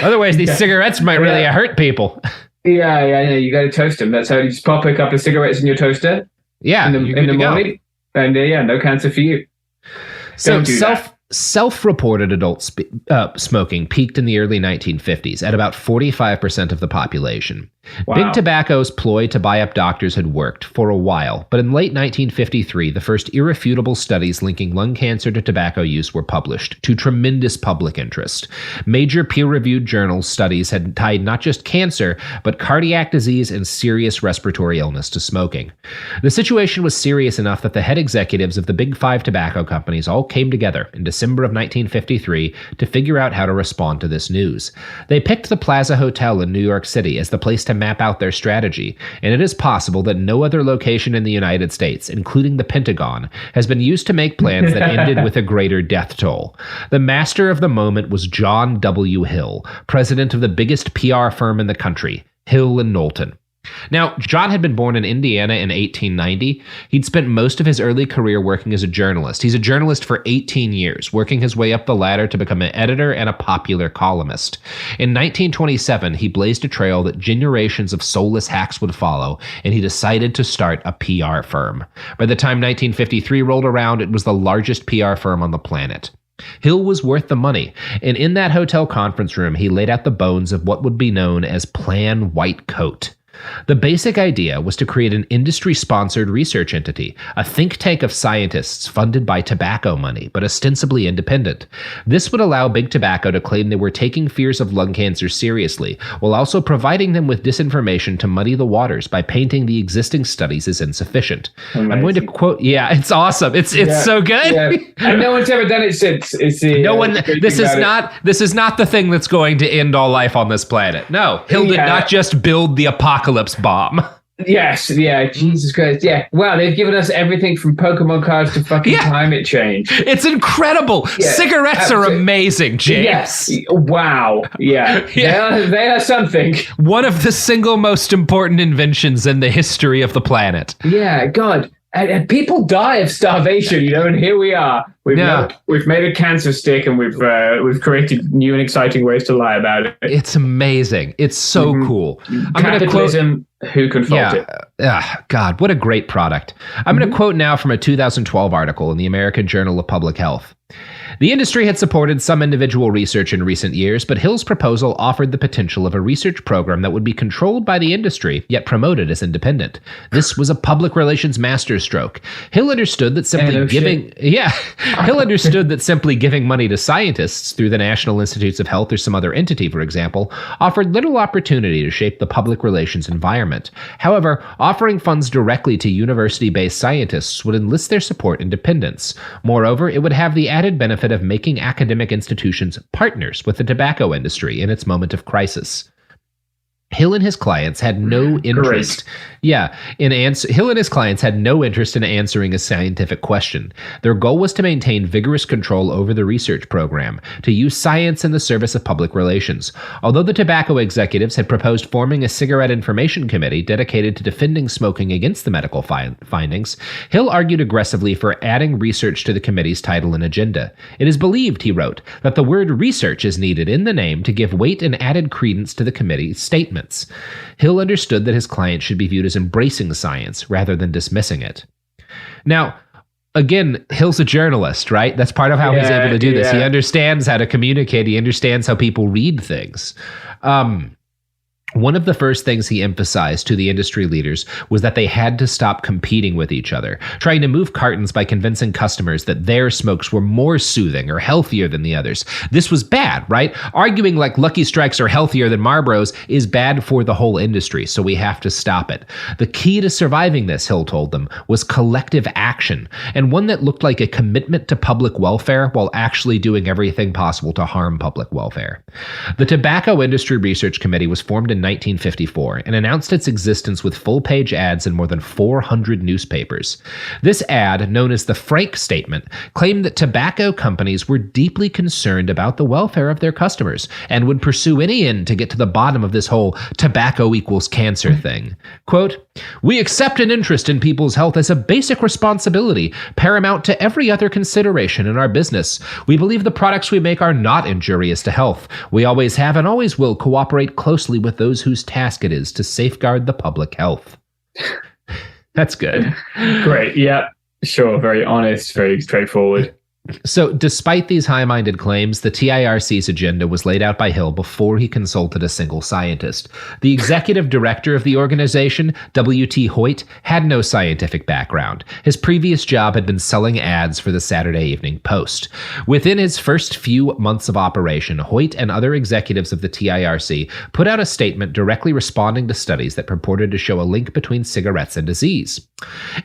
Otherwise, these cigarettes might really hurt people. Yeah. You got to toast them. That's how you just pop a couple of cigarettes in your toaster. Yeah, in the morning, and no cancer for you. So Don't do that. Self-reported adult smoking peaked in the early 1950s at about 45% of the population. Wow. Big Tobacco's ploy to buy up doctors had worked for a while, but in late 1953, the first irrefutable studies linking lung cancer to tobacco use were published, to tremendous public interest. Major peer-reviewed journals studies had tied not just cancer, but cardiac disease and serious respiratory illness to smoking. The situation was serious enough that the head executives of the big 5 tobacco companies all came together in December of 1953 to figure out how to respond to this news. They picked the Plaza Hotel in New York City as the place to map out their strategy, and it is possible that no other location in the United States, including the Pentagon, has been used to make plans that ended with a greater death toll. The master of the moment was John W. Hill, president of the biggest PR firm in the country, Hill and Knowlton. Now, John had been born in Indiana in 1890. He'd spent most of his early career working as a journalist. He's a journalist for 18 years, working his way up the ladder to become an editor and a popular columnist. In 1927, he blazed a trail that generations of soulless hacks would follow, and he decided to start a PR firm. By the time 1953 rolled around, it was the largest PR firm on the planet. Hill was worth the money, and in that hotel conference room, he laid out the bones of what would be known as Plan White Coat. The basic idea was to create an industry-sponsored research entity, a think tank of scientists funded by tobacco money, but ostensibly independent. This would allow Big Tobacco to claim they were taking fears of lung cancer seriously, while also providing them with disinformation to muddy the waters by painting the existing studies as insufficient. Amazing. I'm going to quote, it's awesome. It's so good. Yeah. And no one's ever done it since. This is not the thing that's going to end all life on this planet. No, Hill did not just build the apocalypse bomb. Yes, Jesus Christ. Yeah. Wow, they've given us everything from Pokemon cards to fucking climate change. It's incredible. Yeah, cigarettes are amazing, James. Yes. Wow. Yeah. They are something. One of the single most important inventions in the history of the planet. Yeah, God. And people die of starvation, and here we are. We've made a cancer stick, and we've created new and exciting ways to lie about it. It's amazing. It's so cool. Capitalism, who can fault it? God, what a great product. I'm going to quote now from a 2012 article in the American Journal of Public Health. The industry had supported some individual research in recent years, but Hill's proposal offered the potential of a research program that would be controlled by the industry, yet promoted as independent. This was a public relations masterstroke. Hill understood that simply giving money to scientists through the National Institutes of Health or some other entity, for example, offered little opportunity to shape the public relations environment. However, offering funds directly to university-based scientists would enlist their support and dependence. Moreover, it would have the added benefit of making academic institutions partners with the tobacco industry in its moment of crisis. Hill and his clients had no interest. Hill and his clients had no interest in answering a scientific question. Their goal was to maintain vigorous control over the research program, to use science in the service of public relations. Although the tobacco executives had proposed forming a cigarette information committee dedicated to defending smoking against the medical findings, Hill argued aggressively for adding research to the committee's title and agenda. It is believed, he wrote, that the word research is needed in the name to give weight and added credence to the committee's statement. Hill understood that his client should be viewed as embracing science rather than dismissing it. Now, again, Hill's a journalist, right? That's part of how he's able to do this. He understands how to communicate. He understands how people read things. One of the first things he emphasized to the industry leaders was that they had to stop competing with each other, trying to move cartons by convincing customers that their smokes were more soothing or healthier than the others. This was bad, right? Arguing like Lucky Strikes are healthier than Marlboros is bad for the whole industry, so we have to stop it. The key to surviving this, Hill told them, was collective action, and one that looked like a commitment to public welfare while actually doing everything possible to harm public welfare. The Tobacco Industry Research Committee was formed in 1954 and announced its existence with full-page ads in more than 400 newspapers. This ad, known as the Frank Statement, claimed that tobacco companies were deeply concerned about the welfare of their customers and would pursue any end to get to the bottom of this whole tobacco equals cancer thing. Quote, "We accept an interest in people's health as a basic responsibility, paramount to every other consideration in our business. We believe the products we make are not injurious to health. We always have and always will cooperate closely with those whose task it is to safeguard the public health." That's good. Great. Yeah, sure. Very honest, very straightforward. So, despite these high-minded claims, the TIRC's agenda was laid out by Hill before he consulted a single scientist. The executive director of the organization, W.T. Hoyt, had no scientific background. His previous job had been selling ads for the Saturday Evening Post. Within his first few months of operation, Hoyt and other executives of the TIRC put out a statement directly responding to studies that purported to show a link between cigarettes and disease.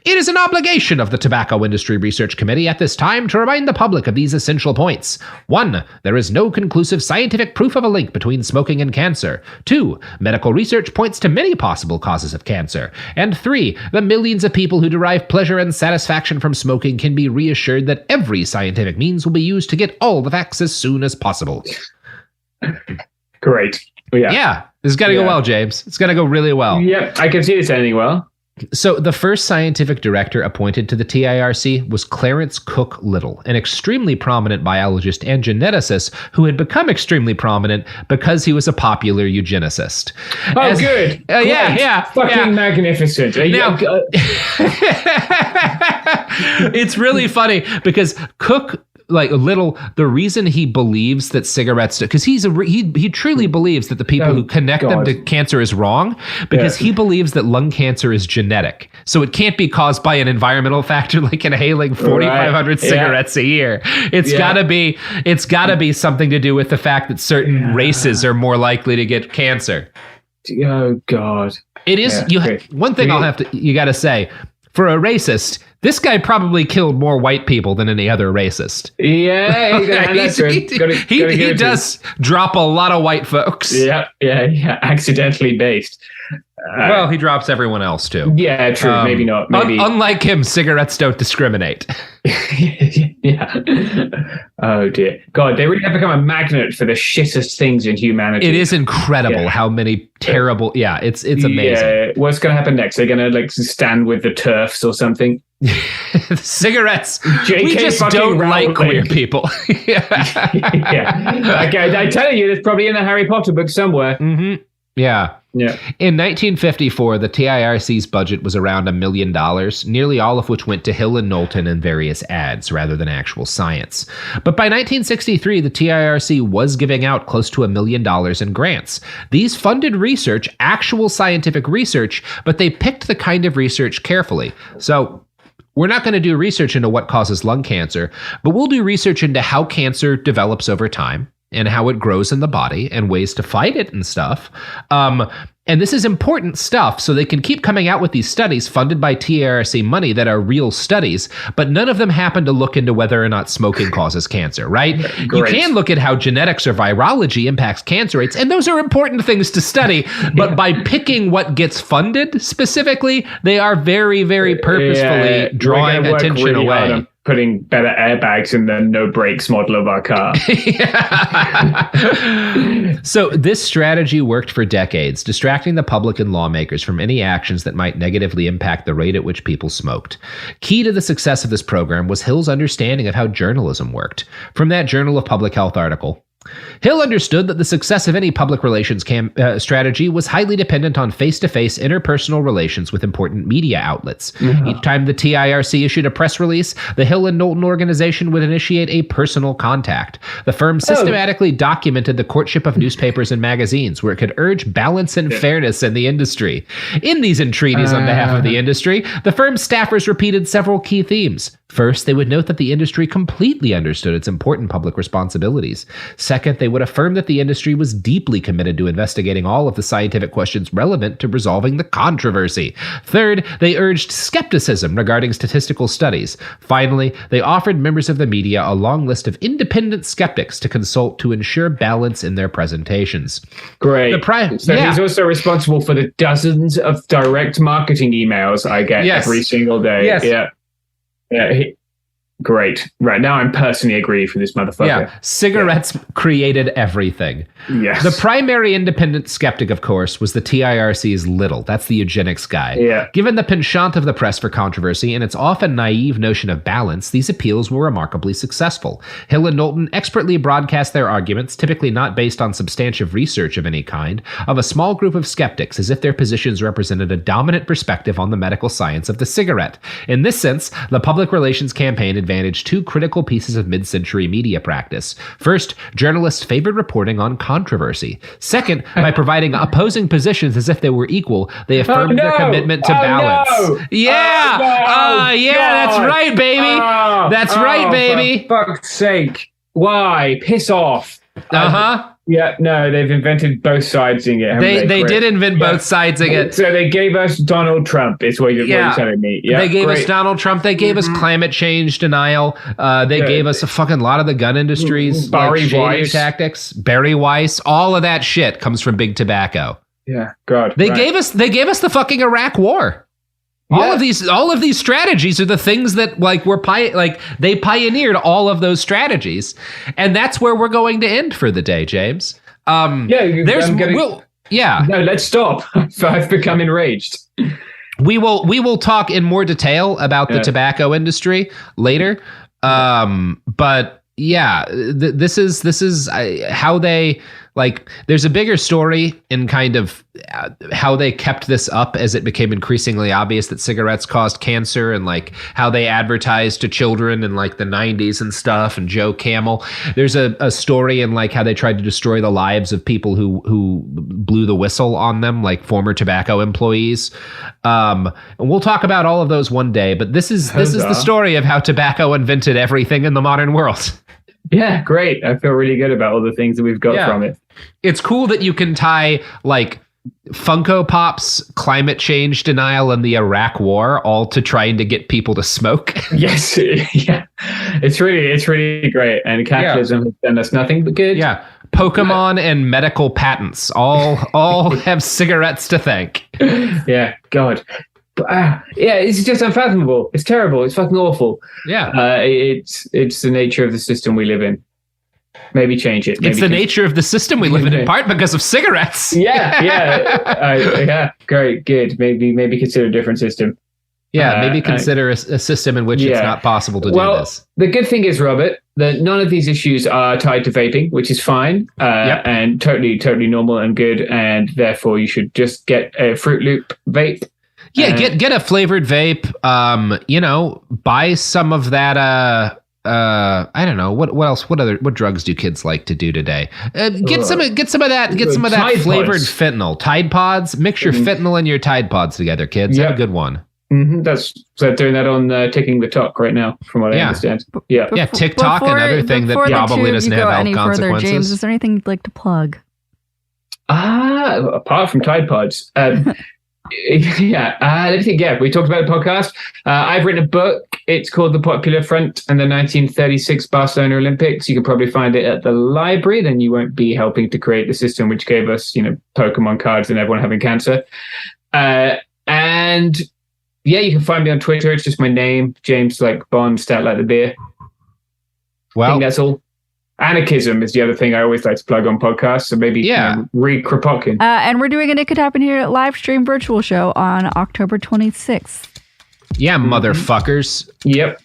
"It is an obligation of the Tobacco Industry Research Committee at this time to remind the public of these essential points. 1. There is no conclusive scientific proof of a link between smoking and cancer. 2. Medical research points to many possible causes of cancer. And 3. The millions of people who derive pleasure and satisfaction from smoking can be reassured that every scientific means will be used to get all the facts as soon as possible." Great. Yeah. This is going to go well, James. It's going to go really well. Yep, I can see this ending well. So the first scientific director appointed to the TIRC was Clarence Cook Little, an extremely prominent biologist and geneticist who had become extremely prominent because he was a popular eugenicist. Good. Yeah. Fucking magnificent. Now, it's really funny because Cook, like Little, the reason he believes that cigarettes, because he truly believes that the people who connect them to cancer is wrong, because he believes that lung cancer is genetic, so it can't be caused by an environmental factor like inhaling 4,500 cigarettes a year. It's gotta be something to do with the fact that certain races are more likely to get cancer. Oh God! It is one thing you gotta say. For a racist, this guy probably killed more white people than any other racist. Yeah, he does drop a lot of white folks. Yeah, accidentally based. Well, he drops everyone else too. Yeah, true. Maybe not. Maybe. Unlike him, cigarettes don't discriminate. Yeah. Oh dear. God, they really have become a magnet for the shittest things in humanity. It is incredible how many terrible. Yeah, it's amazing. Yeah. What's going to happen next? They're going to stand with the TERFs or something. Cigarettes. JK we just don't like queer people. Yeah. Okay, I tell you, it's probably in the Harry Potter book somewhere. Mm-hmm. Yeah. In 1954, the TIRC's budget was around $1 million, nearly all of which went to Hill and Knowlton and various ads rather than actual science. But by 1963, the TIRC was giving out close to $1 million in grants. These funded research, actual scientific research, but they picked the kind of research carefully. So we're not going to do research into what causes lung cancer, but we'll do research into how cancer develops over time and how it grows in the body and ways to fight it and stuff. And this is important stuff, so they can keep coming out with these studies funded by TIRC money that are real studies, but none of them happen to look into whether or not smoking causes cancer, right? Great. You can look at how genetics or virology impacts cancer rates, and those are important things to study, but by picking what gets funded specifically, they are very, very purposefully drawing attention away. Putting better airbags in the no brakes model of our car. So this strategy worked for decades, distracting the public and lawmakers from any actions that might negatively impact the rate at which people smoked. Key to the success of this program was Hill's understanding of how journalism worked. From that Journal of Public Health article, Hill understood that the success of any public relations strategy was highly dependent on face-to-face interpersonal relations with important media outlets. Each time the TIRC issued a press release, the Hill and Knowlton organization would initiate a personal contact. The firm systematically documented the courtship of newspapers and magazines, where it could urge balance and fairness in the industry. In these entreaties on behalf of the industry, the firm's staffers repeated several key themes. First, they would note that the industry completely understood its important public responsibilities. Second, they would affirm that the industry was deeply committed to investigating all of the scientific questions relevant to resolving the controversy. Third, they urged skepticism regarding statistical studies. Finally, they offered members of the media a long list of independent skeptics to consult to ensure balance in their presentations. Great. He's also responsible for the dozens of direct marketing emails I get every single day. Yes. Yeah. Great. Right, now I'm personally aggrieved for this motherfucker. Yeah, cigarettes created everything. Yes. The primary independent skeptic, of course, was the TIRC's Little. That's the eugenics guy. Yeah. Given the penchant of the press for controversy and its often naive notion of balance, these appeals were remarkably successful. Hill and Knowlton expertly broadcast their arguments, typically not based on substantive research of any kind, of a small group of skeptics as if their positions represented a dominant perspective on the medical science of the cigarette. In this sense, the public relations campaign advantaged two critical pieces of mid-century media practice. First, journalists favored reporting on controversy. Second, by providing opposing positions as if they were equal, they affirmed their commitment to balance. No. That's right, baby. That's right, baby. For fuck's sake. Why? Piss off. Yeah, no, they've invented both sidesing it. They did invent both sidesing it. So they gave us Donald Trump, is what you're telling me. Yeah, they gave us Donald Trump. They gave us climate change denial. They gave us a fucking lot of the gun industries. Barry Weiss. Tactics. Barry Weiss. All of that shit comes from Big Tobacco. Yeah, God. They gave us the fucking Iraq War. All of these strategies are the things that they pioneered all of those strategies, and that's where we're going to end for the day, James. No, let's stop. I've become enraged. We will talk in more detail about the tobacco industry later, but yeah, this is how they. There's a bigger story in kind of how they kept this up as it became increasingly obvious that cigarettes caused cancer, and how they advertised to children in the 90s and stuff, and Joe Camel. There's a story in how they tried to destroy the lives of people who blew the whistle on them, like former tobacco employees. And we'll talk about all of those one day, but this is the story of how tobacco invented everything in the modern world. Yeah, great. I feel really good about all the things that we've got from it. It's cool that you can tie Funko Pop's climate change denial and the Iraq War all to trying to get people to smoke. Yes, yeah, it's really great, and capitalism has done us nothing but good. Yeah, Pokemon and medical patents all have cigarettes to thank. Yeah, God. It's just unfathomable. It's terrible. It's fucking awful. Yeah. It's the nature of the system we live in. Maybe change it. It's the nature of the system we live in part because of cigarettes. Yeah. Great, good. Maybe consider a different system. Yeah, maybe consider a system in which it's not possible to do this. The good thing is, Robert, that none of these issues are tied to vaping, which is fine and totally normal and good, and therefore you should just get a Fruit Loop vape. Yeah, get a flavored vape. Buy some of that. I don't know what else. What drugs do kids like to do today? Get some of that flavored fentanyl. Tide Pods. Mix your fentanyl and your Tide Pods together, kids. Have a good one. Mm-hmm. They're doing that on Ticking the Talk right now, from what I understand. Yeah, TikTok, another thing that probably doesn't have health consequences. Further, James, is there anything you'd like to plug? Apart from Tide Pods. Let me think. We talked about the podcast. I've written a book. It's called The Popular Front and the 1936 Barcelona Olympics. You can probably find it at the library. Then you won't be helping to create the system which gave us, Pokemon cards and everyone having cancer. And you can find me on Twitter. It's just my name, James Bond, Stout like the beer. Well, I think that's all. Anarchism is the other thing I always like to plug on podcasts, so maybe read Kropotkin. And we're doing an It Could Happen Here live stream virtual show on October 26th. Yeah, motherfuckers. Yep.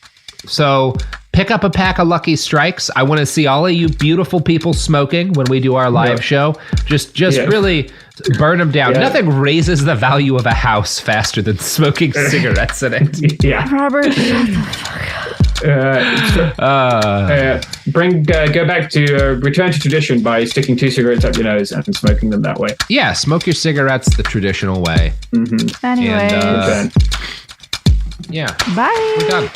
So Pick up a pack of Lucky Strikes. I want to see all of you beautiful people smoking when we do our live show. Just really burn them down. Nothing raises the value of a house faster than smoking cigarettes in it. Yeah. Robert, go back to return to tradition by sticking 2 cigarettes up your nose and smoking them that way. Yeah, smoke your cigarettes the traditional way. Mm-hmm. Anyway. Yeah. Bye. We're done.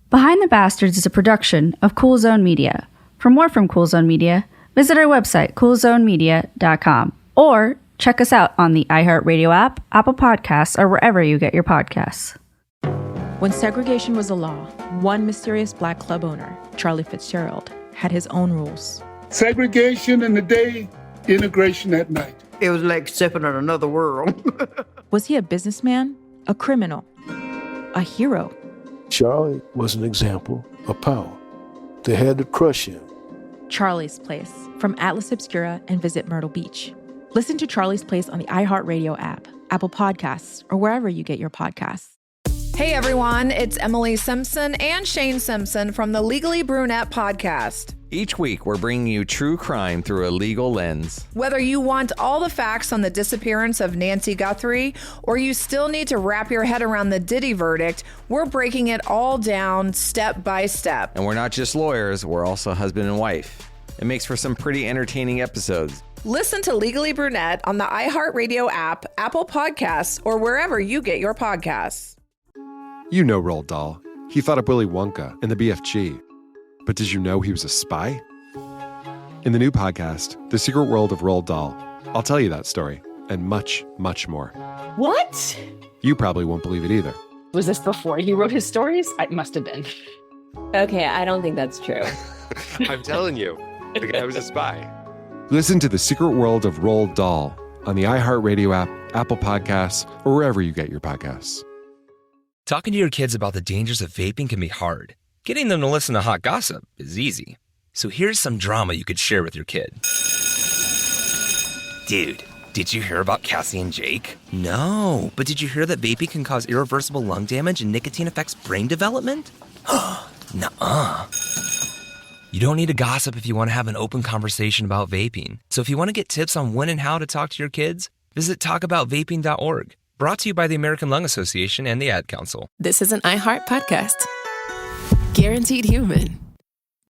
Behind the Bastards is a production of Cool Zone Media. For more from Cool Zone Media, visit our website, coolzonemedia.com, or check us out on the iHeartRadio app, Apple Podcasts, or wherever you get your podcasts. When segregation was a law, one mysterious black club owner, Charlie Fitzgerald, had his own rules. Segregation in the day, integration at night. It was like stepping in another world. Was he a businessman, a criminal, a hero? Charlie was an example of power. They had to crush him. Charlie's Place, from Atlas Obscura and Visit Myrtle Beach. Listen to Charlie's Place on the iHeartRadio app, Apple Podcasts, or wherever you get your podcasts. Hey everyone, it's Emily Simpson and Shane Simpson from the Legally Brunette podcast. Each week, we're bringing you true crime through a legal lens. Whether you want all the facts on the disappearance of Nancy Guthrie, or you still need to wrap your head around the Diddy verdict, we're breaking it all down step by step. And we're not just lawyers, we're also husband and wife. It makes for some pretty entertaining episodes. Listen to Legally Brunette on the iHeartRadio app, Apple Podcasts, or wherever you get your podcasts. You know Roald Dahl. He thought up Willy Wonka and the BFG. But did you know he was a spy? In the new podcast, The Secret World of Roald Dahl, I'll tell you that story and much, much more. What? You probably won't believe it either. Was this before he wrote his stories? It must have been. Okay, I don't think that's true. I'm telling you, the guy was a spy. Listen to The Secret World of Roald Dahl on the iHeartRadio app, Apple Podcasts, or wherever you get your podcasts. Talking to your kids about the dangers of vaping can be hard. Getting them to listen to hot gossip is easy. So here's some drama you could share with your kid. Dude, did you hear about Cassie and Jake? No, but did you hear that vaping can cause irreversible lung damage and nicotine affects brain development? Nuh-uh. You don't need to gossip if you want to have an open conversation about vaping. So if you want to get tips on when and how to talk to your kids, visit talkaboutvaping.org. Brought to you by the American Lung Association and the Ad Council. This is an iHeart podcast. Guaranteed Human.